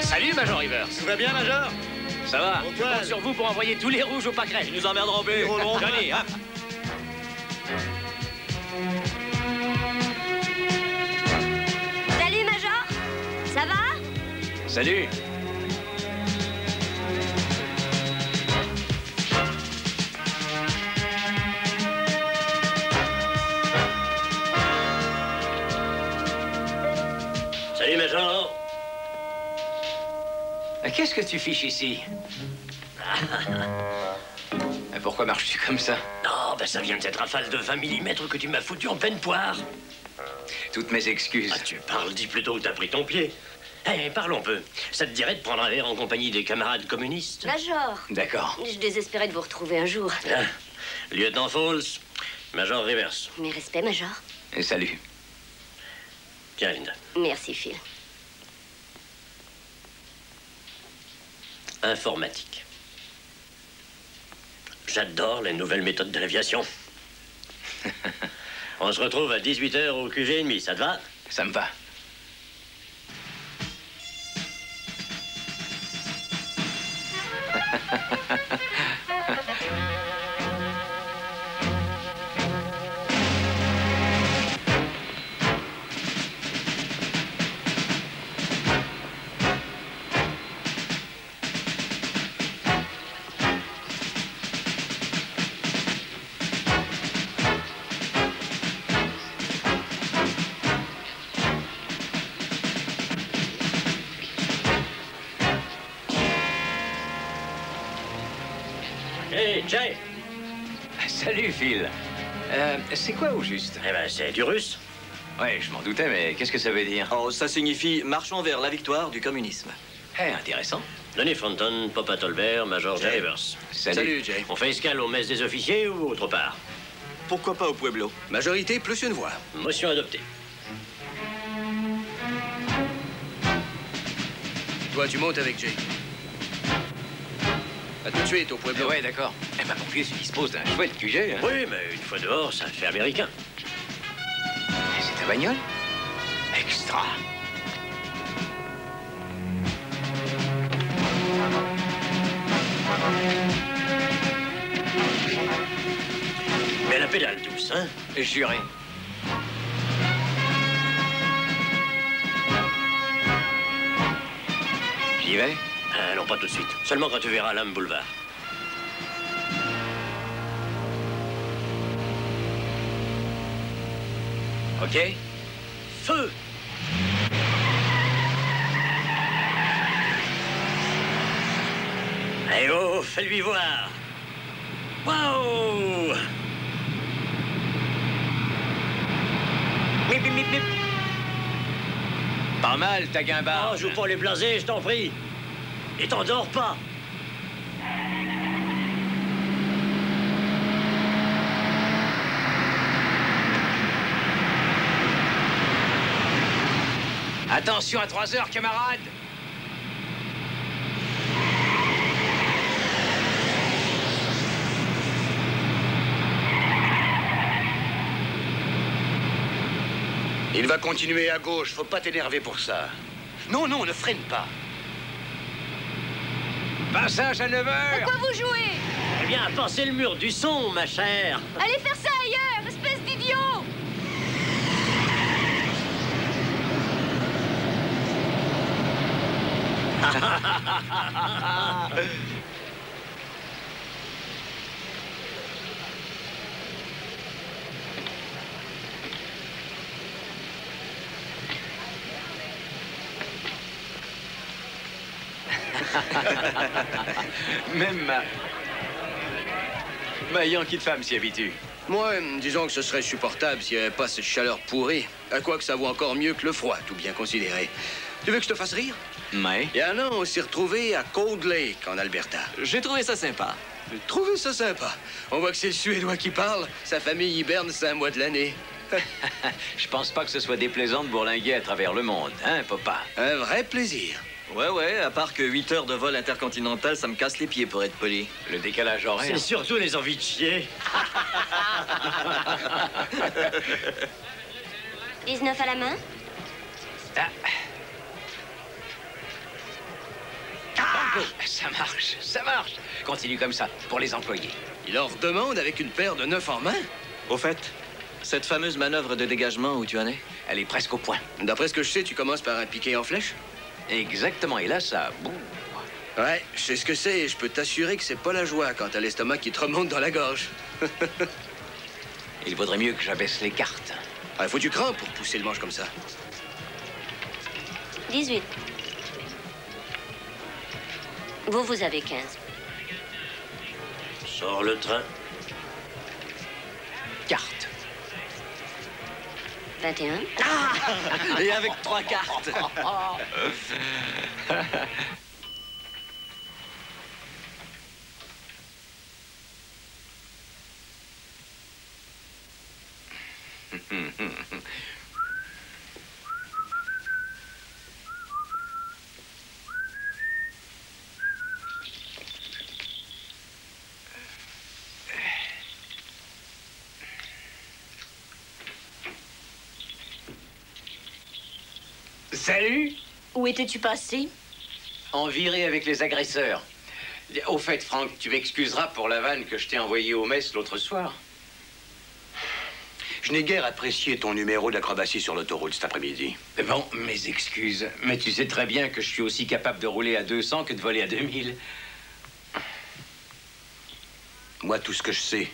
Salut, Major Rivers. Tout va bien, Major? Ça va? Bon Je compte courage. sur vous pour envoyer tous les rouges au pâquerette. Ils nous emmerderont plus. Ils rouleront pas. Johnny, hein? Salut, Major. Ça va? Salut. Salut, Major. Qu'est-ce que tu fiches ici? Pourquoi marches-tu comme ça? Non, ben ça vient de cette rafale de 20 mm que tu m'as foutu en pleine poire. Toutes mes excuses. Ah, tu parles, dis plutôt que t'as pris ton pied. Eh, parlons peu. Ça te dirait de prendre un verre en compagnie des camarades communistes? Major. D'accord. Je désespérais de vous retrouver un jour. Ah, lieutenant Falls, Major Rivers. Mes respects, Major. Et salut. Tiens, Linda. Merci, Phil. Informatique. J'adore les nouvelles méthodes de l'aviation. On se retrouve à 18h au QG30, ça te va? Ça me va. Hey, Jay! Salut, Phil. C'est quoi au juste? Eh ben, c'est du russe. Ouais, je m'en doutais, mais qu'est-ce que ça veut dire? Oh, ça signifie marchons vers la victoire du communisme. Eh, intéressant. Denis Fronton, Papa Tolbert, Major Jay Rivers. Salut, Jay. On fait escale aux messes des officiers ou autre part? Pourquoi pas au Pueblo? Majorité plus une voix. Motion adoptée. Toi, tu montes avec Jay. À tout de suite au Pueblo. Ouais, d'accord. Eh ben, mon vieux se dispose d'un chouette QG, hein. Oui, mais une fois dehors, ça fait américain. Et c'est ta bagnole? Extra. Mais la pédale douce, hein? Juré. J'y vais? Non, pas tout de suite. Seulement quand tu verras l'âme boulevard. OK. Feu! Eh oh, fais-lui voir! Waouh! Mip, mip, mip, mip. Pas mal, ta guimbarde. Oh, joue pas les blasés, je t'en prie. Et t'endors pas. Attention à 3 heures, camarades. Il va continuer à gauche, faut pas t'énerver pour ça. Non, non, ne freine pas. Passage à 9 heures. À quoi vous jouez? Eh bien, pensez le mur du son, ma chère. Allez faire ça ailleurs, espèce d'idiot! Même ma Yankee de femme s'y habitue. Moi, disons que ce serait supportable s'il n'y avait pas cette chaleur pourrie. À quoi que ça vaut encore mieux que le froid, tout bien considéré. Tu veux que je te fasse rire? Ouais. Il y a un an, on s'est retrouvés à Cold Lake, en Alberta. J'ai trouvé ça sympa. J'ai trouvé ça sympa. On voit que c'est le Suédois qui parle. Sa famille hiberne 5 mois de l'année. Je pense pas que ce soit déplaisant de bourlinguer à travers le monde, hein, papa? Un vrai plaisir. Ouais, à part que 8 heures de vol intercontinental, ça me casse les pieds pour être poli. Le décalage horaire. C'est surtout les envies de chier. 19 à la main? Ah. Ça marche, ça marche. Continue comme ça, pour les employés. Il leur demande avec une paire de 9 en main. Au fait, cette fameuse manœuvre de dégagement où tu en es? Elle est presque au point. D'après ce que je sais, tu commences par un piqué en flèche? Exactement, et là, ça... Ouais, je sais ce que c'est et je peux t'assurer que c'est pas la joie quand t'as l'estomac qui te remonte dans la gorge. Il vaudrait mieux que j'abaisse les cartes. Ah, faut du cran pour pousser le manche comme ça. 18. Vous avez 15. Sors le train. Carte. 21. Ah! Et avec 3 cartes. Salut! Où étais-tu passé? En virée avec les agresseurs. Au fait, Franck, tu m'excuseras pour la vanne que je t'ai envoyée au mess l'autre soir. Je n'ai guère apprécié ton numéro d'acrobatie sur l'autoroute cet après-midi. Bon, mes excuses. Mais tu sais très bien que je suis aussi capable de rouler à 200 que de voler à 2000. Moi, tout ce que je sais,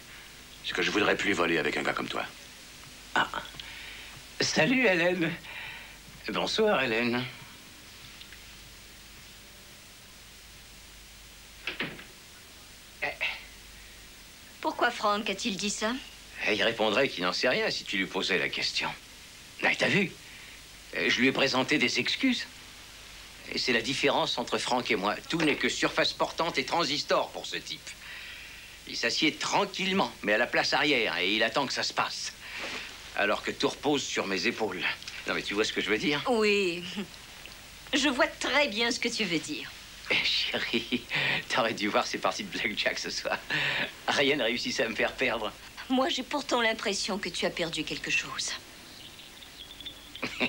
c'est que je voudrais plus voler avec un gars comme toi. Ah. Salut, Hélène. Bonsoir, Hélène. Pourquoi Franck a-t-il dit ça? Il répondrait qu'il n'en sait rien si tu lui posais la question. Ah, t'as vu? Je lui ai présenté des excuses. Et c'est la différence entre Franck et moi. Tout n'est que surface portante et transistor pour ce type. Il s'assied tranquillement, mais à la place arrière, et il attend que ça se passe. Alors que tout repose sur mes épaules. Non, mais tu vois ce que je veux dire? Oui. Je vois très bien ce que tu veux dire. Chérie, t'aurais dû voir ces parties de blackjack ce soir. Rien ne réussissait à me faire perdre. Moi, j'ai pourtant l'impression que tu as perdu quelque chose.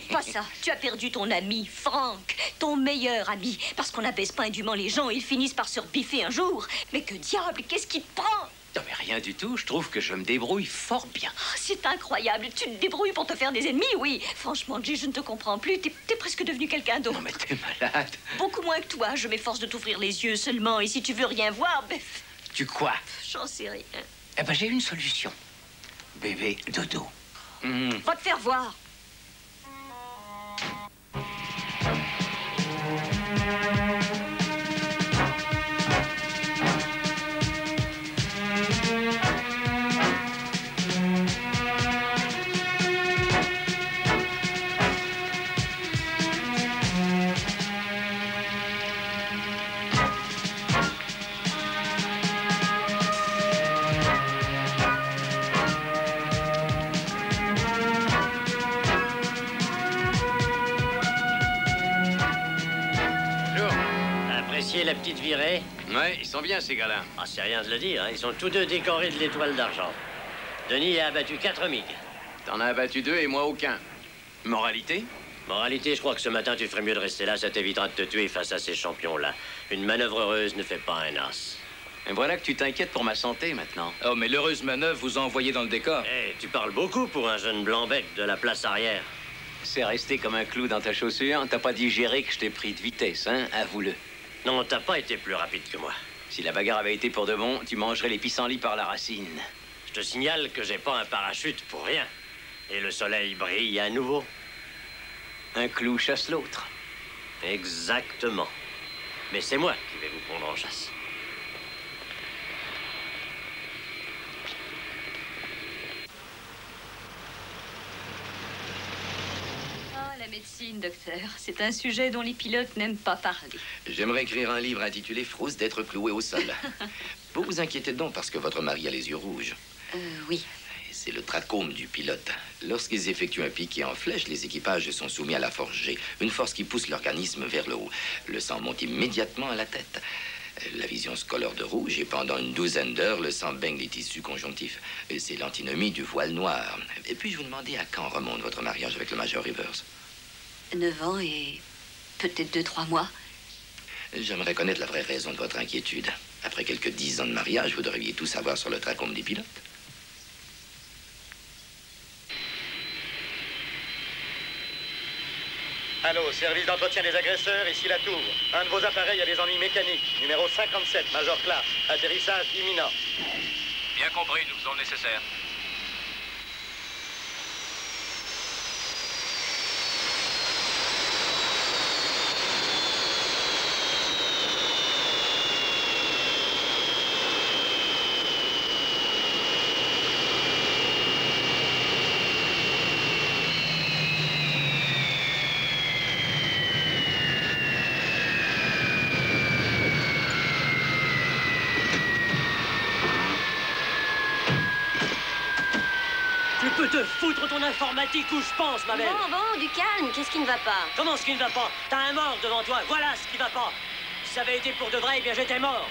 Pas ça. Tu as perdu ton ami, Franck. Ton meilleur ami. Parce qu'on n'abaisse pas indûment les gens, ils finissent par se rebiffer un jour. Mais que diable, qu'est-ce qui te prend? Non, mais rien du tout. Je trouve que je me débrouille fort bien. Oh, c'est incroyable. Tu te débrouilles pour te faire des ennemis, oui. Franchement, Jay, je ne te comprends plus. T'es presque devenu quelqu'un d'autre. Non, mais t'es malade. Beaucoup moins que toi. Je m'efforce de t'ouvrir les yeux seulement. Et si tu veux rien voir, ben... Tu quoi? J'en sais rien. Eh ben, j'ai une solution. Bébé dodo. Va te faire voir. La petite virée? Ouais, ils sont bien, ces gars-là. Ah, c'est rien de le dire, hein. Ils sont tous deux décorés de l'étoile d'argent. Denis a abattu 4 MiG. T'en as abattu 2 et moi aucun. Moralité? Moralité, je crois que ce matin, tu ferais mieux de rester là. Ça t'évitera de te tuer face à ces champions-là. Une manœuvre heureuse ne fait pas un as. Et voilà que tu t'inquiètes pour ma santé, maintenant. Oh, mais l'heureuse manœuvre vous a envoyé dans le décor. Eh, tu parles beaucoup pour un jeune blanc-bec de la place arrière. C'est resté comme un clou dans ta chaussure. T'as pas digéré que je t'ai pris de vitesse, hein? Avoue-le. Non, t'as pas été plus rapide que moi. Si la bagarre avait été pour de bon, tu mangerais les pissenlits par la racine. Je te signale que j'ai pas un parachute pour rien. Et le soleil brille à nouveau. Un clou chasse l'autre. Exactement. Mais c'est moi qui vais vous prendre en chasse. La médecine, docteur, c'est un sujet dont les pilotes n'aiment pas parler. J'aimerais écrire un livre intitulé « Frousse d'être cloué au sol ». Vous vous inquiétez donc parce que votre mari a les yeux rouges. Oui. C'est le trachome du pilote. Lorsqu'ils effectuent un piqué en flèche, les équipages sont soumis à la force G, une force qui pousse l'organisme vers le haut. Le sang monte immédiatement à la tête. La vision se colore de rouge et pendant une douzaine d'heures, le sang baigne les tissus conjonctifs. C'est l'antinomie du voile noir. Et puis, je vous demandais à quand remonte votre mariage avec le Major Rivers? 9 ans et peut-être 2-3 mois. J'aimerais connaître la vraie raison de votre inquiétude. Après quelques 10 ans de mariage, vous devriez tout savoir sur le trachome des pilotes. Allô, service d'entretien des agresseurs, ici la tour. Un de vos appareils a des ennuis mécaniques. Numéro 57, Major Clark. Atterrissage imminent. Bien compris, nous faisons le nécessaire. te foutre ton informatique où je pense, ma belle. Bon, du calme. Qu'est-ce qui ne va pas? Comment ce qui ne va pas? T'as un mort devant toi. Voilà ce qui va pas. Si ça avait été pour de vrai, eh bien j'étais mort.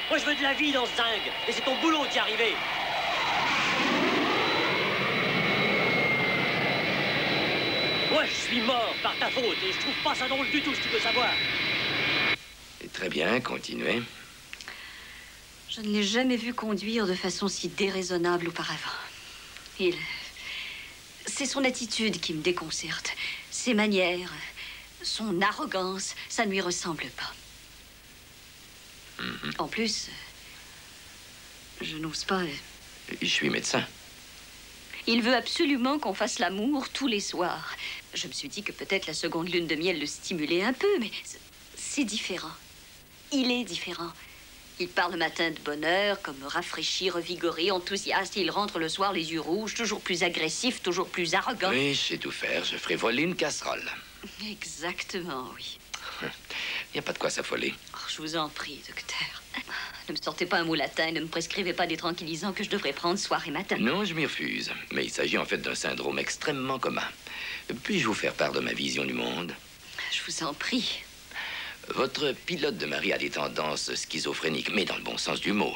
Moi, je veux de la vie dans ce dingue. Et c'est ton boulot d'y arriver. Moi, je suis mort par ta faute et je trouve pas ça drôle du tout, si tu veux savoir. Très bien, continuez. Je ne l'ai jamais vu conduire de façon si déraisonnable auparavant. C'est son attitude qui me déconcerte. Ses manières, son arrogance, ça ne lui ressemble pas. En plus, je n'ose pas... Je suis médecin. Il veut absolument qu'on fasse l'amour tous les soirs. Je me suis dit que peut-être la seconde lune de miel le stimulait un peu, mais c'est différent. Il est différent. Il part le matin de bonne heure, comme rafraîchi, revigoré, enthousiaste, et il rentre le soir les yeux rouges, toujours plus agressif, toujours plus arrogant. Oui, je sais tout faire. Je ferai voler une casserole. Exactement, oui. Il n'y a pas de quoi s'affoler. Oh, je vous en prie, docteur. Ne me sortez pas un mot latin et ne me prescrivez pas des tranquillisants que je devrais prendre soir et matin. Non, je m'y refuse. Mais il s'agit en fait d'un syndrome extrêmement commun. Puis-je vous faire part de ma vision du monde? Je vous en prie. Votre pilote de mari a des tendances schizophréniques, mais dans le bon sens du mot.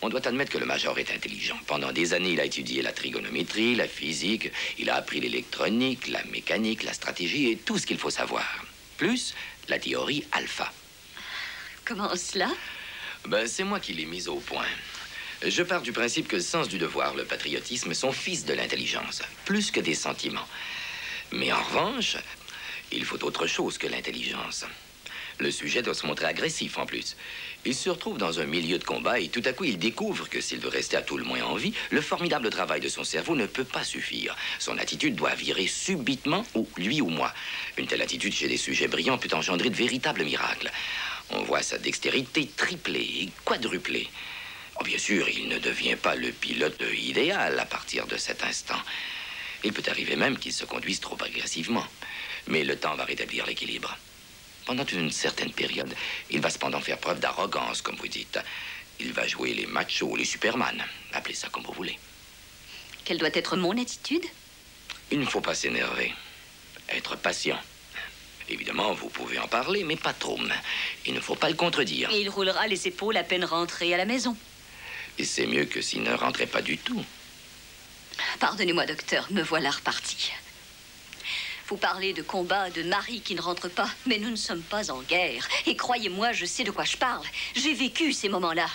On doit admettre que le major est intelligent. Pendant des années, il a étudié la trigonométrie, la physique, il a appris l'électronique, la mécanique, la stratégie et tout ce qu'il faut savoir. Plus la théorie alpha. Comment cela? Ben, c'est moi qui l'ai mise au point. Je pars du principe que le sens du devoir, le patriotisme, sont fils de l'intelligence, plus que des sentiments. Mais en revanche, il faut autre chose que l'intelligence. Le sujet doit se montrer agressif en plus. Il se retrouve dans un milieu de combat et tout à coup, il découvre que s'il veut rester à tout le moins en vie, le formidable travail de son cerveau ne peut pas suffire. Son attitude doit virer subitement, ou lui ou moi. Une telle attitude chez des sujets brillants peut engendrer de véritables miracles. On voit sa dextérité triplée et quadruplée. Oh, bien sûr, il ne devient pas le pilote idéal à partir de cet instant. Il peut arriver même qu'il se conduise trop agressivement. Mais le temps va rétablir l'équilibre. Pendant une certaine période, il va cependant faire preuve d'arrogance, comme vous dites. Il va jouer les machos, les superman. Appelez ça comme vous voulez. Quelle doit être mon attitude? Il ne faut pas s'énerver. Être patient. Évidemment, vous pouvez en parler, mais pas trop. Il ne faut pas le contredire. Et il roulera les épaules à peine rentré à la maison. Et c'est mieux que s'il ne rentrait pas du tout. Pardonnez-moi, docteur, me voilà reparti. Vous parlez de combats, de maris qui ne rentrent pas, mais nous ne sommes pas en guerre. Et croyez-moi, je sais de quoi je parle. J'ai vécu ces moments-là.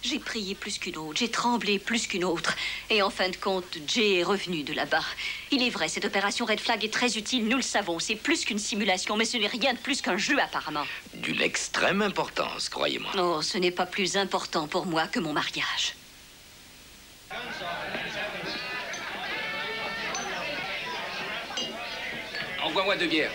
J'ai prié plus qu'une autre, j'ai tremblé plus qu'une autre. Et en fin de compte, Jay est revenu de là-bas. Il est vrai, cette opération Red Flag est très utile, nous le savons. C'est plus qu'une simulation, mais ce n'est rien de plus qu'un jeu, apparemment. D'une extrême importance, croyez-moi. Oh, ce n'est pas plus important pour moi que mon mariage. Envoie-moi 2 bières.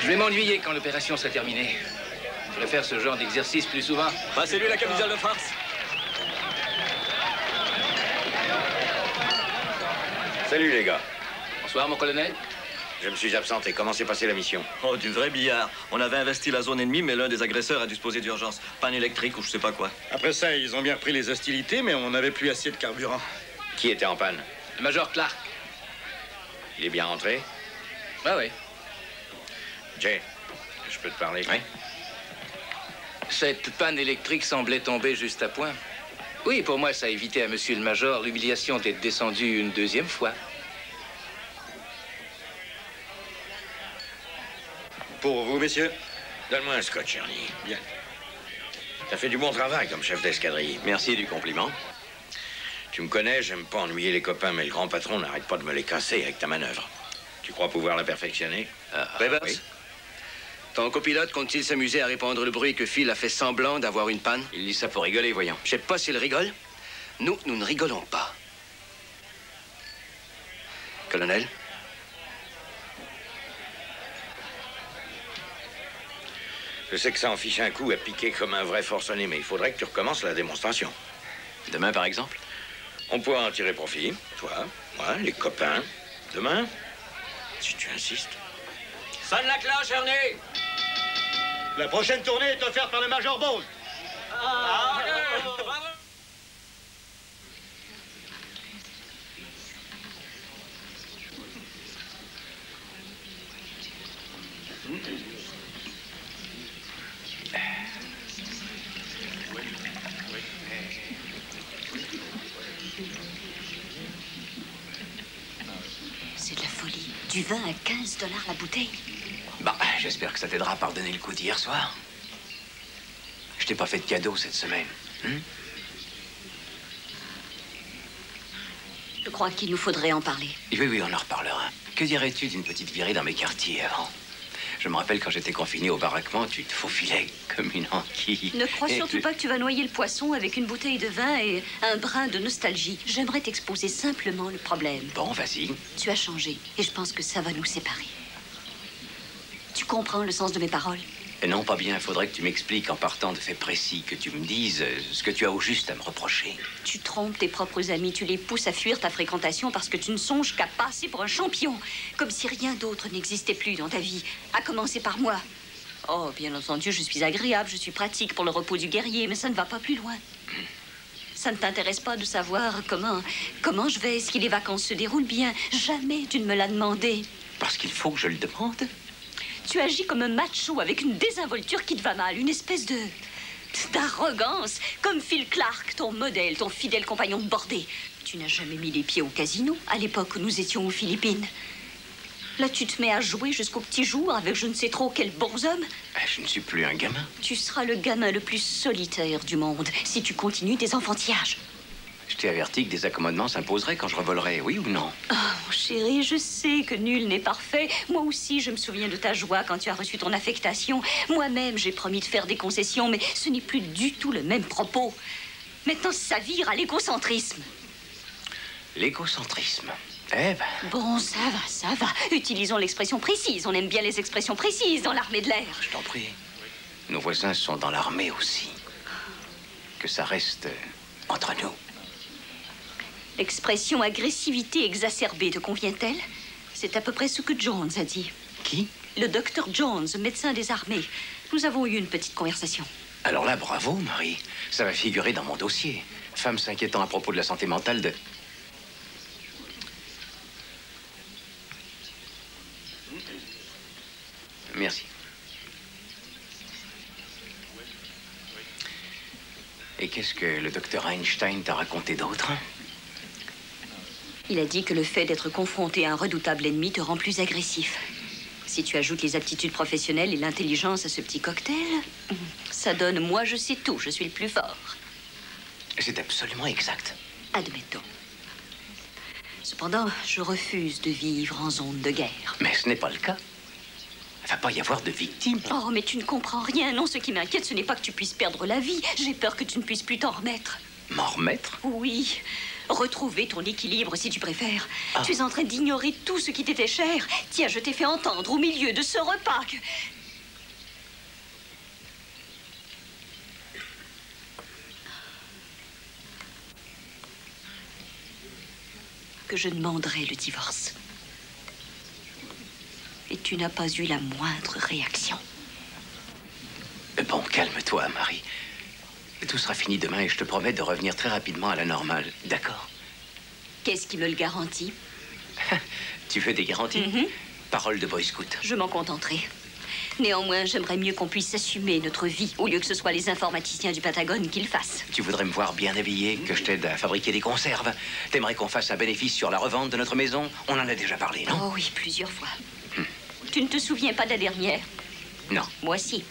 Je vais m'ennuyer quand l'opération sera terminée. Je vais faire ce genre d'exercice plus souvent. Passez-lui la camisole de farce. Salut les gars. Bonsoir mon colonel. Je me suis absenté. Comment s'est passée la mission? Oh, du vrai billard. On avait investi la zone ennemie, mais l'un des agresseurs a dû se poser d'urgence. Panne électrique ou je sais pas quoi. Après ça, ils ont bien repris les hostilités, mais on n'avait plus assez de carburant. Qui était en panne? Le major Clark. Il est bien rentré? Ah oui. Jay, je peux te parler? Oui. Cette panne électrique semblait tomber juste à point. Oui, pour moi, ça a évité à monsieur le major l'humiliation d'être descendu une 2e fois. Pour vous, messieurs? Donne-moi un scotch, Ernie. Bien. T'as fait du bon travail comme chef d'escadrille. Merci du compliment. Tu me connais, j'aime pas ennuyer les copains, mais le grand patron n'arrête pas de me les casser avec ta manœuvre. Tu crois pouvoir la perfectionner? Rivers, oui. ton copilote compte-t-il s'amuser à répandre le bruit que Phil a fait semblant d'avoir une panne? Il dit ça pour rigoler, voyons. Je sais pas s'il rigole. Nous ne rigolons pas. Colonel? Je sais que ça en fiche un coup à piquer comme un vrai forcené, mais il faudrait que tu recommences la démonstration. Demain, par exemple? On pourra en tirer profit. Toi, moi, les copains. Demain, si tu insistes. Sonne la cloche, Ernie! La prochaine tournée est offerte par le Major Bowles. Bravo! C'est de la folie. Du vin à 15 $ la bouteille. Bah, j'espère que ça t'aidera à pardonner le coup d'hier soir. Je t'ai pas fait de cadeau cette semaine. Je crois qu'il nous faudrait en parler. Oui, on en reparlera. Que dirais-tu d'une petite virée dans mes quartiers avant? Je me rappelle quand j'étais confiné au baraquement, tu te faufilais comme une anguille. Ne crois Et surtout tu- pas que tu vas noyer le poisson avec une bouteille de vin et un brin de nostalgie. J'aimerais t'exposer simplement le problème. Bon, vas-y. Tu as changé et je pense que ça va nous séparer. Tu comprends le sens de mes paroles? Et non, pas bien. Faudrait que tu m'expliques en partant de faits précis, que tu me dises ce que tu as au juste à me reprocher. Tu trompes tes propres amis, tu les pousses à fuir ta fréquentation parce que tu ne songes qu'à passer pour un champion. Comme si rien d'autre n'existait plus dans ta vie, à commencer par moi. Oh, bien entendu, je suis agréable, je suis pratique pour le repos du guerrier, mais ça ne va pas plus loin. Ça ne t'intéresse pas de savoir comment je vais, si les vacances se déroulent bien. Jamais tu ne me l'as demandé. Parce qu'il faut que je le demande. Tu agis comme un macho avec une désinvolture qui te va mal, une espèce d'arrogance, comme Phil Clark, ton modèle, ton fidèle compagnon de bordée. Tu n'as jamais mis les pieds au casino à l'époque où nous étions aux Philippines. Là, tu te mets à jouer jusqu'au petit jour avec je ne sais trop quel bonhomme. Je ne suis plus un gamin. Tu seras le gamin le plus solitaire du monde si tu continues tes enfantillages. Je t'ai averti que des accommodements s'imposeraient quand je revolerais, oui ou non? Oh, mon chéri, je sais que nul n'est parfait. Moi aussi, je me souviens de ta joie quand tu as reçu ton affectation. Moi-même, j'ai promis de faire des concessions, mais ce n'est plus du tout le même propos. Maintenant, ça vire à l'égocentrisme. L'égocentrisme. Eh ben... Bon, ça va. Utilisons l'expression précise. On aime bien les expressions précises dans l'armée de l'air. Je t'en prie. Nos voisins sont dans l'armée aussi. Que ça reste entre nous. L'expression agressivité exacerbée te convient-elle? C'est à peu près ce que Jones a dit. Qui? Le docteur Jones, médecin des armées. Nous avons eu une petite conversation. Alors là, bravo, Marie. Ça va figurer dans mon dossier. Femme s'inquiétant à propos de la santé mentale de... Merci. Et qu'est-ce que le docteur Einstein t'a raconté d'autre? Il a dit que le fait d'être confronté à un redoutable ennemi te rend plus agressif. Si tu ajoutes les aptitudes professionnelles et l'intelligence à ce petit cocktail, ça donne « moi, je sais tout, je suis le plus fort ». C'est absolument exact. Admettons. Cependant, je refuse de vivre en zone de guerre. Mais ce n'est pas le cas. Il ne va pas y avoir de victimes. Oh, mais tu ne comprends rien. Non, ce qui m'inquiète, ce n'est pas que tu puisses perdre la vie. J'ai peur que tu ne puisses plus t'en remettre. M'en remettre? Oui. Retrouver ton équilibre, si tu préfères. Tu es en train d'ignorer tout ce qui t'était cher. Tiens, je t'ai fait entendre au milieu de ce repas que je demanderais le divorce. Et tu n'as pas eu la moindre réaction. Bon, calme-toi, Marie. Tout sera fini demain et je te promets de revenir très rapidement à la normale. D'accord? Qu'est-ce qui me le garantit? Tu veux des garanties? Parole de boy scout. Je m'en contenterai. Néanmoins, j'aimerais mieux qu'on puisse assumer notre vie au lieu que ce soit les informaticiens du Pentagone qui le fassent. Tu voudrais me voir bien habillé, que je t'aide à fabriquer des conserves? T'aimerais qu'on fasse un bénéfice sur la revente de notre maison? On en a déjà parlé, non? Oh oui, plusieurs fois. Tu ne te souviens pas de la dernière? Non. Moi, si.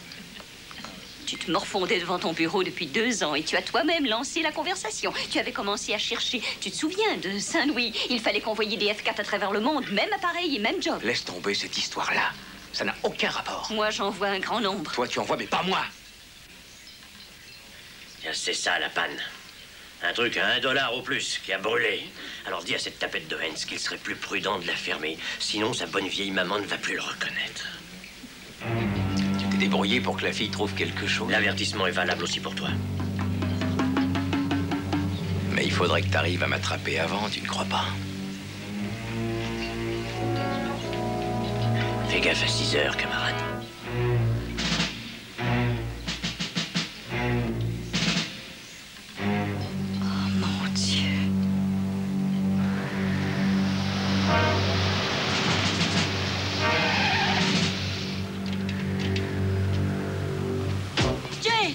Tu te morfondais devant ton bureau depuis 2 ans et tu as toi-même lancé la conversation. Tu avais commencé à chercher. Tu te souviens de Saint-Louis? Il fallait convoyer des F4 à travers le monde, même appareil et même job. Laisse tomber cette histoire-là. Ça n'a aucun rapport. Moi, j'en vois un grand nombre. Toi, tu en vois, mais pas moi. C'est ça, la panne. Un truc à $1 au plus, qui a brûlé. Alors dis à cette tapette de Hens qu'il serait plus prudent de la fermer. Sinon, sa bonne vieille maman ne va plus le reconnaître. Tu t'es débrouillé pour que la fille trouve quelque chose? L'avertissement est valable aussi pour toi. Mais il faudrait que tu arrives à m'attraper avant, tu ne crois pas? Fais gaffe à 6 heures, camarade. Oh mon Dieu. Jay!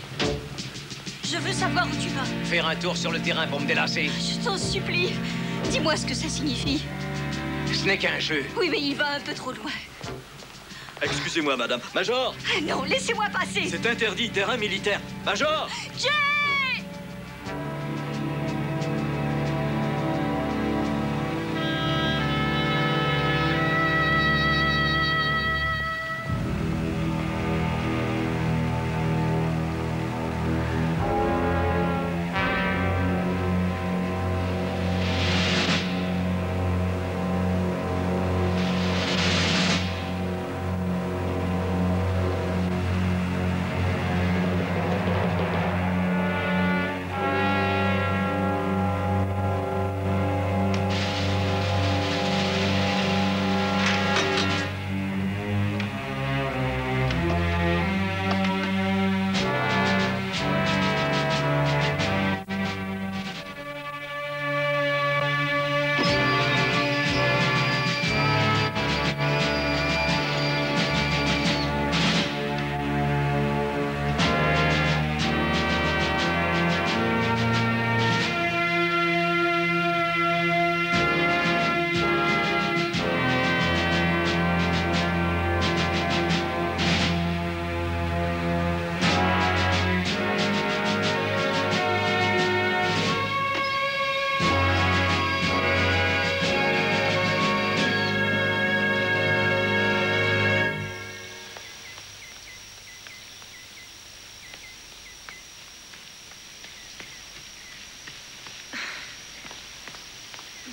Je veux savoir où tu vas. Faire un tour sur le terrain pour me délasser. Je t'en supplie. Dis-moi ce que ça signifie. Ce n'est qu'un jeu. Oui, mais il va un peu trop loin. Excusez-moi, madame. Major! Ah non, laissez-moi passer. C'est interdit, terrain militaire. Major! Jay!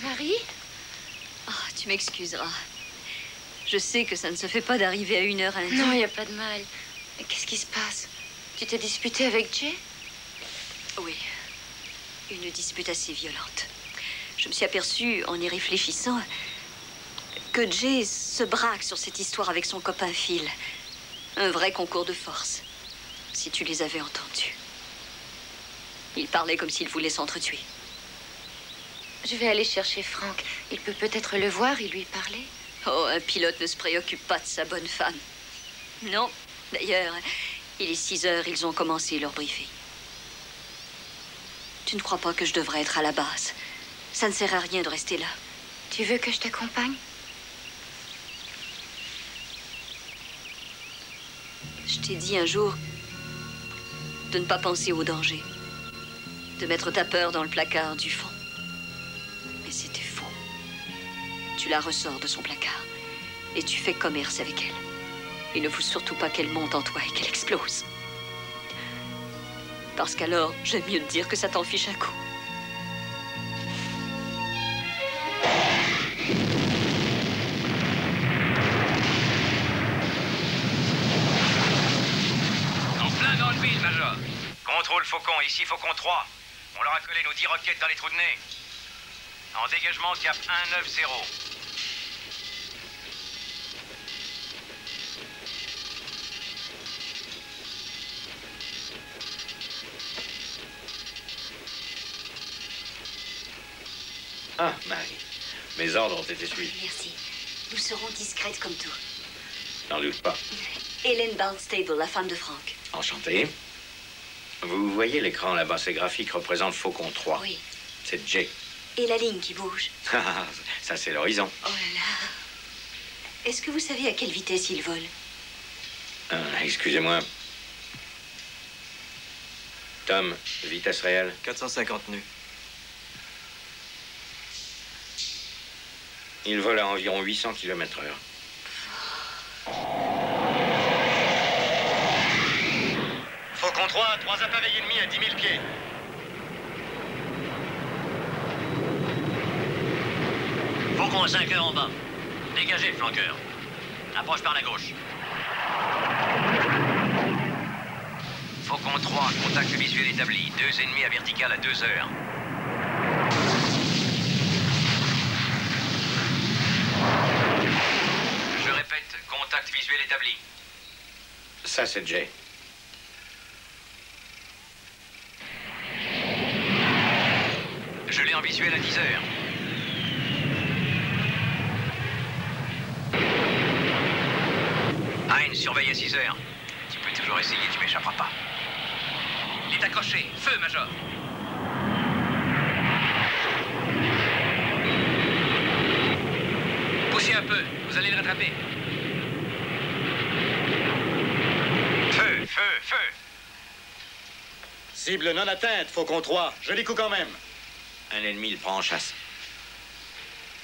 Marie? Oh, tu m'excuseras. Je sais que ça ne se fait pas d'arriver à 1h indienne. Non, il n'y a pas de mal. Mais qu'est-ce qui se passe? Tu t'es disputé avec Jay? Oui. Une dispute assez violente. Je me suis aperçue, en y réfléchissant, que Jay se braque sur cette histoire avec son copain Phil. Un vrai concours de force. Si tu les avais entendus. Il parlait comme s'il voulait s'entretuer. Je vais aller chercher Frank. Il peut peut-être le voir et lui parler. Oh, un pilote ne se préoccupe pas de sa bonne femme. Non. D'ailleurs, il est 6 heures, ils ont commencé leur briefing. Tu ne crois pas que je devrais être à la base? Ça ne sert à rien de rester là. Tu veux que je t'accompagne? Je t'ai dit un jour de ne pas penser au danger. De mettre ta peur dans le placard du fond. Mais c'était faux. Tu la ressors de son placard et tu fais commerce avec elle. Il ne faut surtout pas qu'elle monte en toi et qu'elle explose. Parce qu'alors, j'aime mieux te dire que ça t'en fiche un coup. En plein dans le mille, Major. Contrôle Faucon, ici Faucon 3. On leur a collé nos 10 roquettes dans les trous de nez. En dégagement, cap 190. Ah, Marie, mes ordres ont été suivis. Merci. Nous serons discrètes comme tout. N'en doute pas. Hélène Barnstable, la femme de Frank. Enchanté. Vous voyez l'écran là-bas, ces graphiques représentent Faucon 3. Oui. C'est Jay. Et la ligne qui bouge. Ça, c'est l'horizon. Oh là là. Est-ce que vous savez à quelle vitesse il vole? Excusez-moi. Tom, vitesse réelle? 450 nœuds. Il vole à environ 800 km/h. Faucon 3, 3 appareils ennemis à 10 000 pieds. Faucon à 5 heures en bas. Dégagez, flanqueur. Approche par la gauche. Faucon 3, contact visuel établi. 2 ennemis à verticale à 2 heures. Je répète, contact établi. Ça, c'est Jay. Je l'ai en visuel à 10 heures. Hein, surveille à 6 heures. Tu peux toujours essayer, tu m'échapperas pas. Il est accroché. Feu, Major. Poussez un peu, vous allez le rattraper. Feu, feu, feu. Cible non atteinte, Faucon 3. Joli coup quand même. Un ennemi le prend en chasse.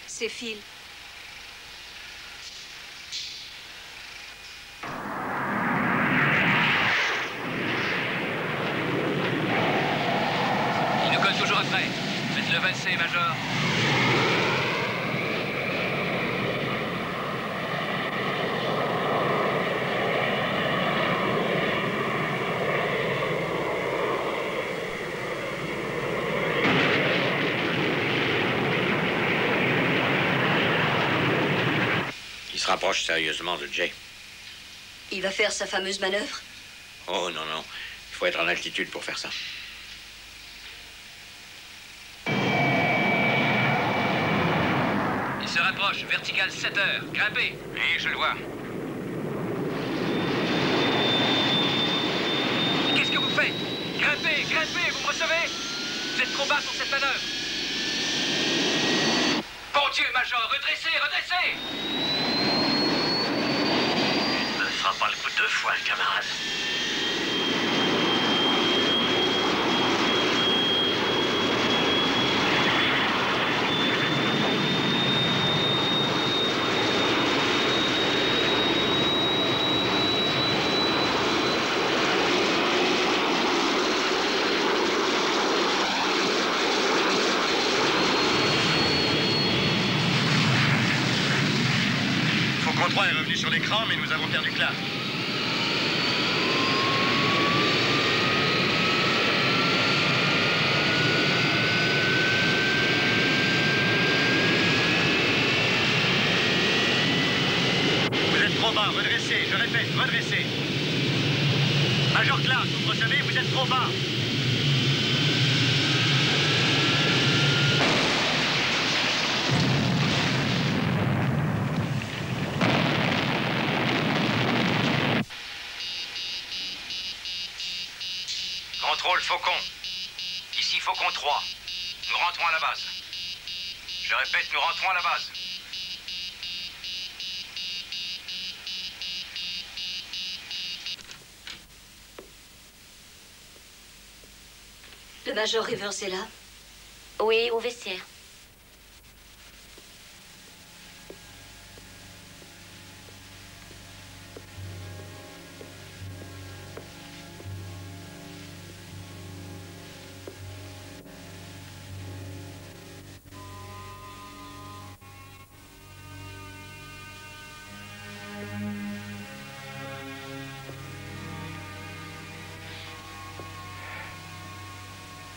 C'est Phil. Il nous colle toujours après. Faites-le valser, Major. Il se rapproche sérieusement de Jay. Il va faire sa fameuse manœuvre? Oh non, non. Il faut être en altitude pour faire ça. Il se rapproche, vertical 7 heures. Grimpez. Oui, je le vois. Qu'est-ce que vous faites? Grimpez, grimpez, vous me recevez? Vous êtes trop bas pour cette manœuvre. Bon Dieu, Major, redressez, redressez! Ne me fera pas le coup 2 fois, camarade. Faucon 3 est revenu sur l'écran, mais nous avons perdu Clark. Vous êtes trop bas, redressez, je répète, redressez. Major Clark, vous me recevez, vous êtes trop bas. Contrôle Faucon. Ici Faucon 3. Nous rentrons à la base. Je répète, nous rentrons à la base. Le Major Rivers est là? Oui, au vestiaire.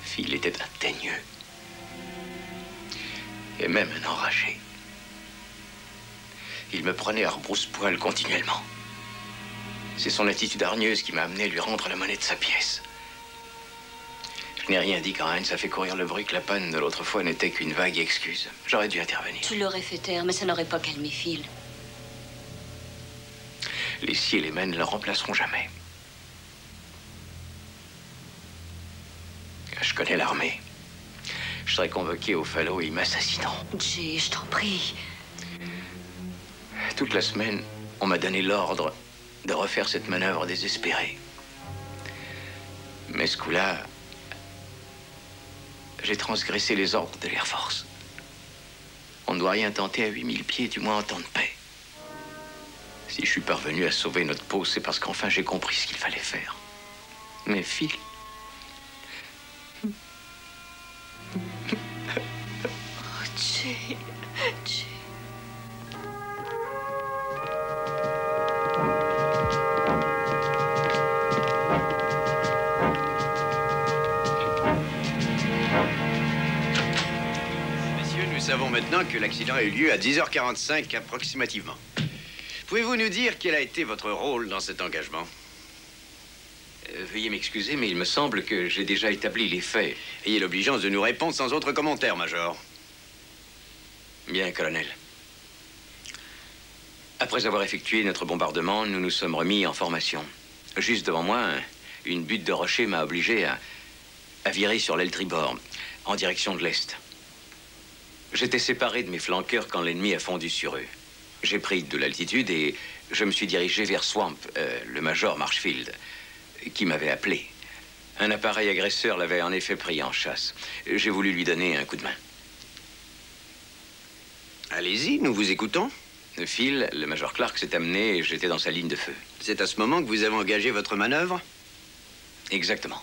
Phil était un teigneux. Et même un enragé. Il me prenait à rebrousse-poil continuellement. C'est son attitude hargneuse qui m'a amené à lui rendre la monnaie de sa pièce. Je n'ai rien dit quand Heinz a fait courir le bruit que la panne de l'autre fois n'était qu'une vague excuse. J'aurais dû intervenir. Tu l'aurais fait taire, mais ça n'aurait pas calmé Phil. Les scies et les mènes ne le remplaceront jamais. Je connais l'armée. Je serais convoqué au falot et ils m'assassineront. Jay, je t'en prie. Toute la semaine, on m'a donné l'ordre de refaire cette manœuvre désespérée. Mais ce coup-là, j'ai transgressé les ordres de l'Air Force. On ne doit rien tenter à 8000 pieds, du moins en temps de paix. Si je suis parvenu à sauver notre peau, c'est parce qu'enfin j'ai compris ce qu'il fallait faire. Mais Phil... Oh, Jay, Jay. Messieurs, nous savons maintenant que l'accident a eu lieu à 10h45 approximativement. Pouvez-vous nous dire quel a été votre rôle dans cet engagement? Veuillez m'excuser, mais il me semble que j'ai déjà établi les faits. Ayez l'obligeance de nous répondre sans autre commentaire, Major. Bien, colonel. Après avoir effectué notre bombardement, nous nous sommes remis en formation. Juste devant moi, une butte de rocher m'a obligé à virer sur l'aile tribord, en direction de l'est. J'étais séparé de mes flanqueurs quand l'ennemi a fondu sur eux. J'ai pris de l'altitude et je me suis dirigé vers Swamp, le major Marshfield, qui m'avait appelé. Un appareil agresseur l'avait en effet pris en chasse. J'ai voulu lui donner un coup de main. Allez-y, nous vous écoutons. Phil, le major Clark s'est amené et j'étais dans sa ligne de feu. C'est à ce moment que vous avez engagé votre manœuvre? Exactement.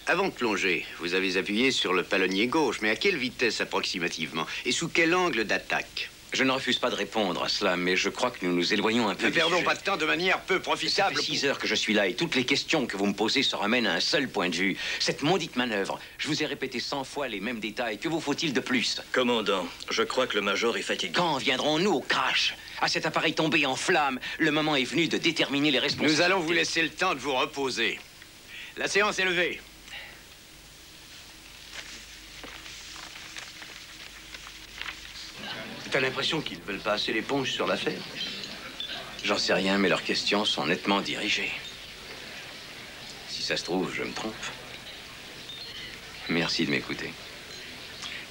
Avant de plonger, vous avez appuyé sur le palonnier gauche, mais à quelle vitesse approximativement? Et sous quel angle d'attaque? Je ne refuse pas de répondre à cela, mais je crois que nous nous éloignons un peu. Ne perdons pas de temps de manière peu profitable. Ça fait 6 heures que je suis là et toutes les questions que vous me posez se ramènent à un seul point de vue. Cette maudite manœuvre. Je vous ai répété 100 fois les mêmes détails. Que vous faut-il de plus? Commandant, je crois que le major est fatigué. Quand viendrons-nous au crash? À cet appareil tombé en flammes, le moment est venu de déterminer les responsabilités. Nous allons vous laisser le temps de vous reposer. La séance est levée. T'as l'impression qu'ils veulent passer l'éponge sur l'affaire? J'en sais rien, mais leurs questions sont nettement dirigées. Si ça se trouve, je me trompe. Merci de m'écouter.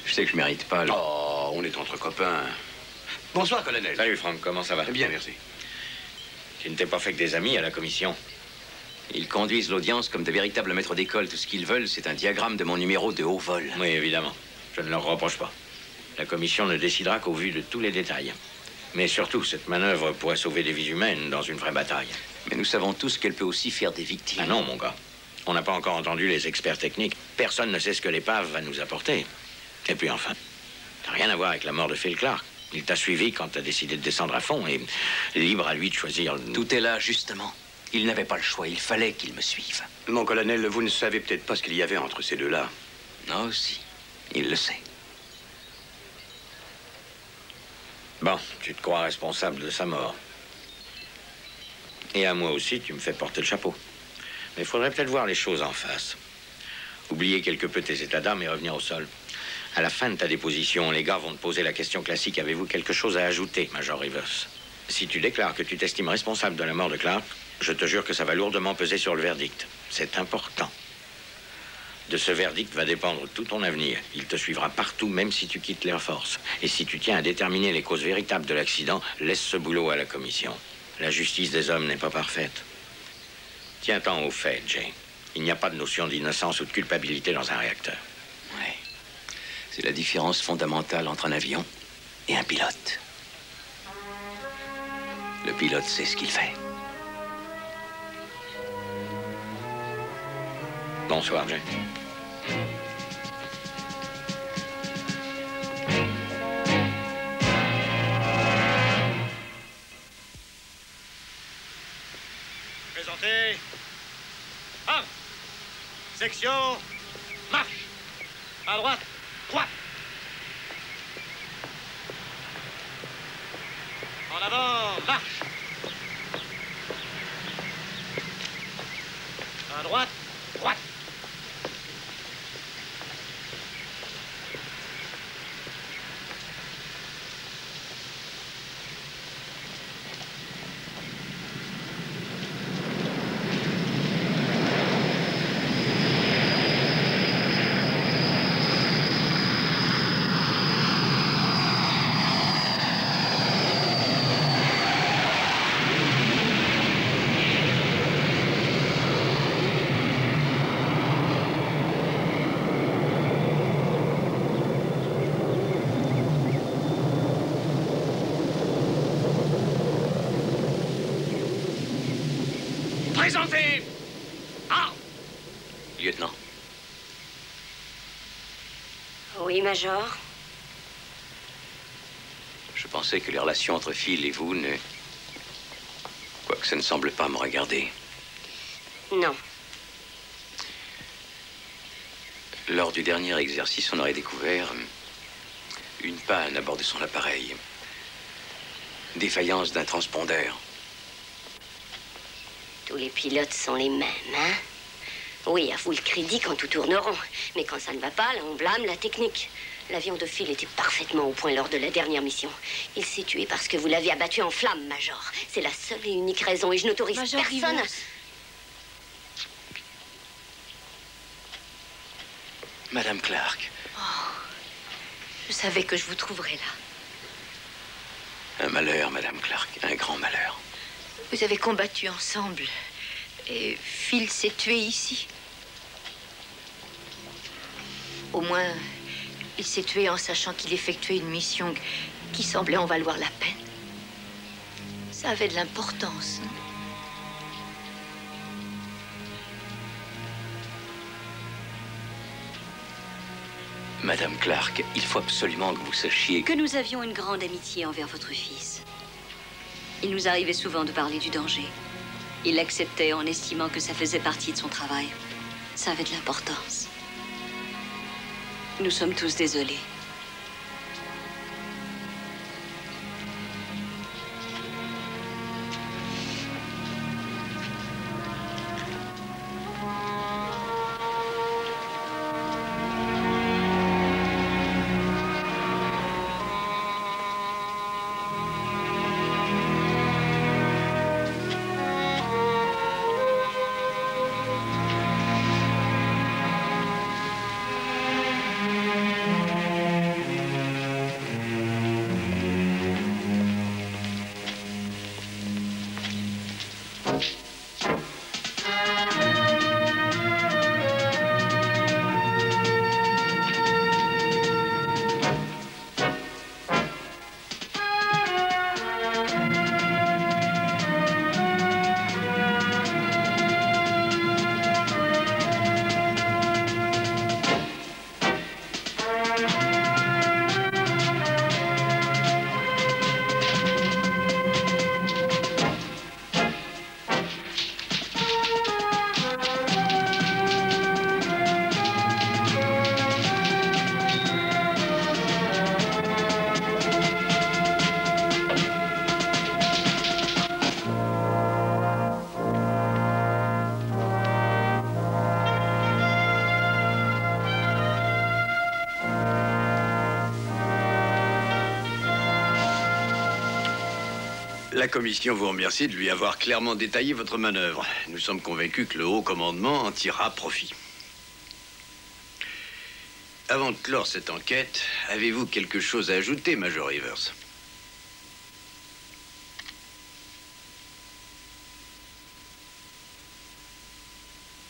Je sais que je mérite pas le... Oh, on est entre copains. Bonsoir, colonel. Salut, Franck, comment ça va? Bien, merci. Tu ne t'es pas fait que des amis à la commission? Ils conduisent l'audience comme de véritables maîtres d'école. Tout ce qu'ils veulent, c'est un diagramme de mon numéro de haut vol. Oui, évidemment. Je ne leur reproche pas. La commission ne décidera qu'au vu de tous les détails. Mais surtout, cette manœuvre pourrait sauver des vies humaines dans une vraie bataille. Mais nous savons tous qu'elle peut aussi faire des victimes. Ah non, mon gars. On n'a pas encore entendu les experts techniques. Personne ne sait ce que l'épave va nous apporter. Et puis enfin, ça n'a rien à voir avec la mort de Phil Clark. Il t'a suivi quand t'as décidé de descendre à fond et libre à lui de choisir... Tout est là, justement. Il n'avait pas le choix. Il fallait qu'il me suive. Mon colonel, vous ne savez peut-être pas ce qu'il y avait entre ces deux-là. Non, si. Il le sait. Bon, tu te crois responsable de sa mort. Et à moi aussi, tu me fais porter le chapeau. Mais il faudrait peut-être voir les choses en face. Oublier quelque peu tes états d'âme et revenir au sol. À la fin de ta déposition, les gars vont te poser la question classique. Avez-vous quelque chose à ajouter, Major Rivers? Si tu déclares que tu t'estimes responsable de la mort de Clark, je te jure que ça va lourdement peser sur le verdict. C'est important. De ce verdict va dépendre tout ton avenir. Il te suivra partout, même si tu quittes l'Air Force. Et si tu tiens à déterminer les causes véritables de l'accident, laisse ce boulot à la commission. La justice des hommes n'est pas parfaite. Tiens-t'en aux faits, Jay. Il n'y a pas de notion d'innocence ou de culpabilité dans un réacteur. Oui. C'est la différence fondamentale entre un avion et un pilote. Le pilote sait ce qu'il fait. Bonsoir, Jay. Présentez. Arme. Section. Marche. À droite. Droite. En avant. Marche. À droite. Droite. Présentez. Arme. Lieutenant. Oui, Major. Je pensais que les relations entre Phil et vous ne... Quoique ça ne semble pas me regarder. Non. Lors du dernier exercice, on aurait découvert une panne à bord de son appareil. Défaillance d'un transpondeur. Tous les pilotes sont les mêmes, hein? Oui, à vous le crédit quand tout tourne rond. Mais quand ça ne va pas, là, on blâme la technique. L'avion de Phil était parfaitement au point lors de la dernière mission. Il s'est tué parce que vous l'avez abattu en flammes, Major. C'est la seule et unique raison et je n'autorise personne. Rivers. Madame Clark. Oh, je savais que je vous trouverais là. Un malheur, Madame Clark. Un grand malheur. Vous avez combattu ensemble. Et Phil s'est tué ici. Au moins, il s'est tué en sachant qu'il effectuait une mission qui semblait en valoir la peine. Ça avait de l'importance, non? Madame Clark, il faut absolument que vous sachiez que nous avions une grande amitié envers votre fils. Il nous arrivait souvent de parler du danger. Il l'acceptait en estimant que ça faisait partie de son travail. Ça avait de l'importance. Nous sommes tous désolés. La commission vous remercie de lui avoir clairement détaillé votre manœuvre. Nous sommes convaincus que le haut commandement en tirera profit. Avant de clore cette enquête, avez-vous quelque chose à ajouter, Major Rivers?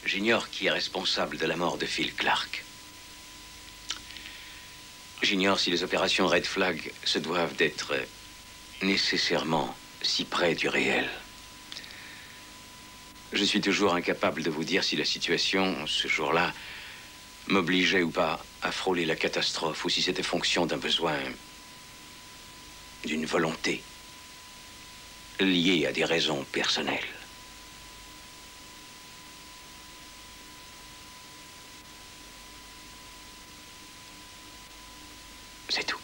J'ignore qui est responsable de la mort de Phil Clark. J'ignore si les opérations Red Flag se doivent d'être nécessairement si près du réel. Je suis toujours incapable de vous dire si la situation, ce jour-là, m'obligeait ou pas à frôler la catastrophe, ou si c'était fonction d'un besoin, d'une volonté, liée à des raisons personnelles. C'est tout.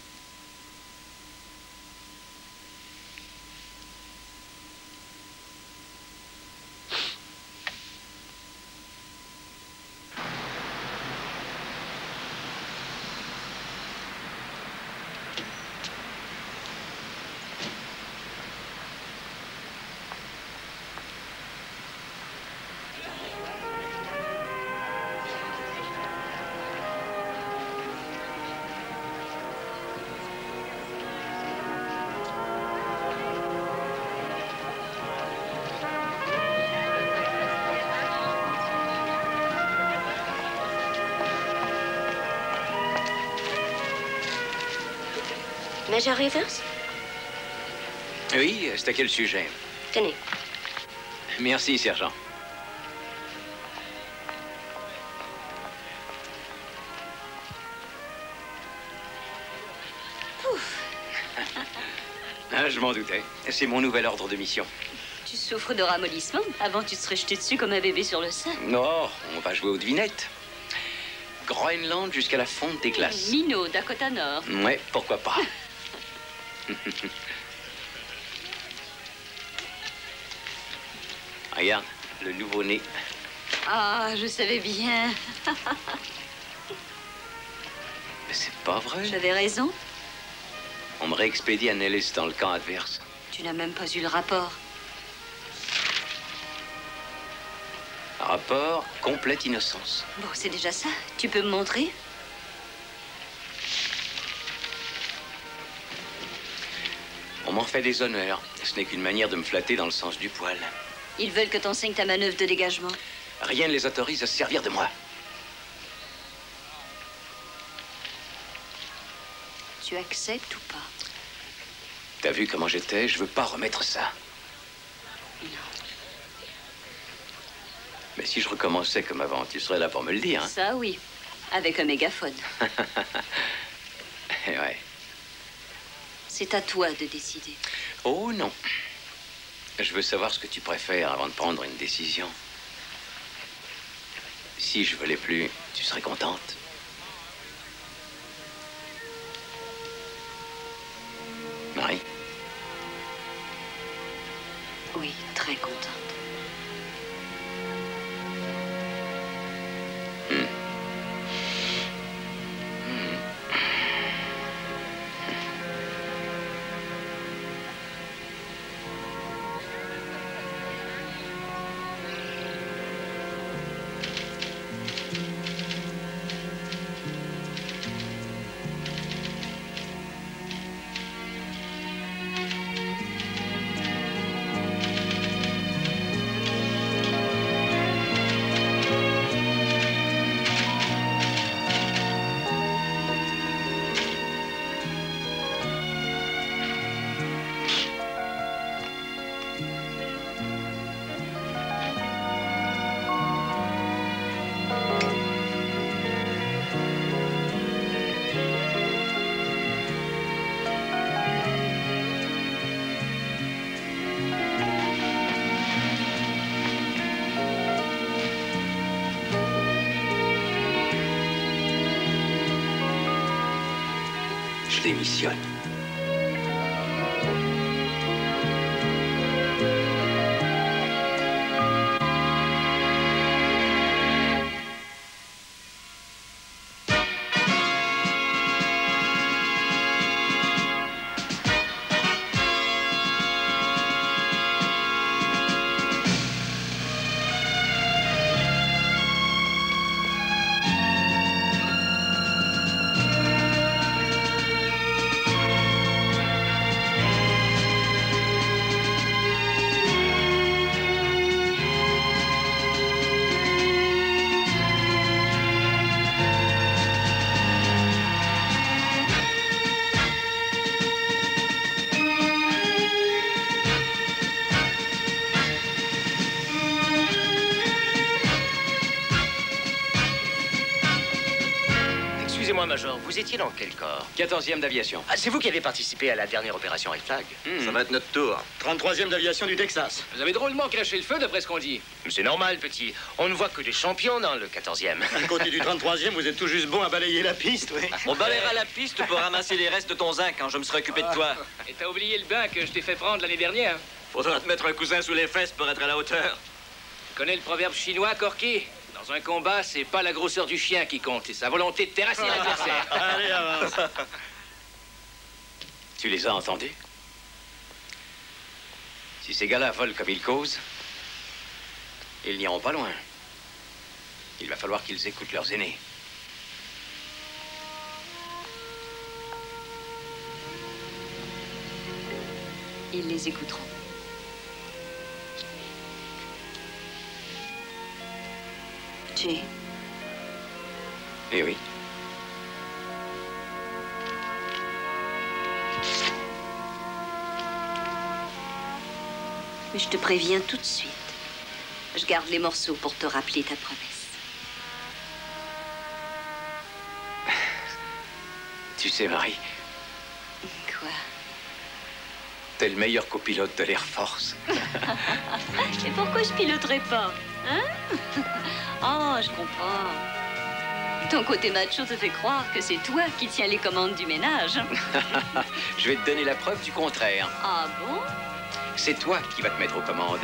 Major Rivers? Oui, c'est à quel sujet? Tenez. Merci, sergent. Ah, je m'en doutais. C'est mon nouvel ordre de mission. Tu souffres de ramollissement? Avant, tu te serais jeté dessus comme un bébé sur le sein. Non, on va jouer aux devinettes. Groenland jusqu'à la fonte des glaces. Minot, Dakota Nord. Ouais, pourquoi pas. Regarde, le nouveau-né. Ah, je savais bien. Mais c'est pas vrai. J'avais raison. On me réexpédie à Nellis dans le camp adverse. Tu n'as même pas eu le rapport. Rapport, complète innocence. Bon, c'est déjà ça. Tu peux me montrer? On m'en fait des honneurs. Ce n'est qu'une manière de me flatter dans le sens du poil. Ils veulent que t'enseignes ta manœuvre de dégagement. Rien ne les autorise à se servir de moi. Tu acceptes ou pas? T'as vu comment j'étais? Je veux pas remettre ça. Non. Mais si je recommençais comme avant, tu serais là pour me le dire, hein? Ça, oui. Avec un mégaphone. Ouais. C'est à toi de décider. Oh non. Je veux savoir ce que tu préfères avant de prendre une décision. Si je volais plus, tu serais contente? Marie? Oui, très contente. Je démissionne. Excusez-moi, Major, vous étiez dans quel corps? 14e d'aviation. Ah, c'est vous qui avez participé à la dernière opération Red Flag? Ça va être notre tour. 33e d'aviation du Texas. Vous avez drôlement craché le feu, d'après ce qu'on dit. C'est normal, petit. On ne voit que des champions dans le 14e. À côté du 33e, vous êtes tout juste bon à balayer la piste, oui. On balayera la piste pour ramasser les restes de ton zinc quand je me serai occupé de toi. Et t'as oublié le bain que je t'ai fait prendre l'année dernière. Faudra te mettre un cousin sous les fesses pour être à la hauteur. Tu connais le proverbe chinois, Corky? Dans un combat, c'est pas la grosseur du chien qui compte, c'est sa volonté de terrasser l'adversaire. Allez, avance. Tu les as entendus? Si ces gars-là volent comme ils causent, ils n'iront pas loin. Il va falloir qu'ils écoutent leurs aînés. Ils les écouteront. Jay. Eh oui. Mais je te préviens tout de suite. Je garde les morceaux pour te rappeler ta promesse. Tu sais, Marie, Quoi? t'es le meilleur copilote de l'Air Force. Et pourquoi je piloterais pas? Hein? Oh, je comprends. Ton côté macho te fait croire que c'est toi qui tiens les commandes du ménage. Je vais te donner la preuve du contraire. Ah bon? c'est toi qui vas te mettre aux commandes.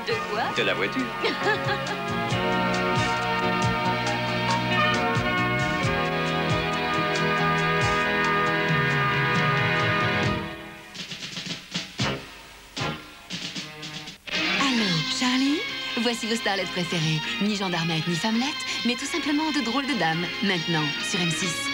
De quoi? De la voiture. Charlie, voici vos starlettes préférées. Ni gendarmettes, ni femmelettes, mais tout simplement de drôles de dames. Maintenant, sur M6.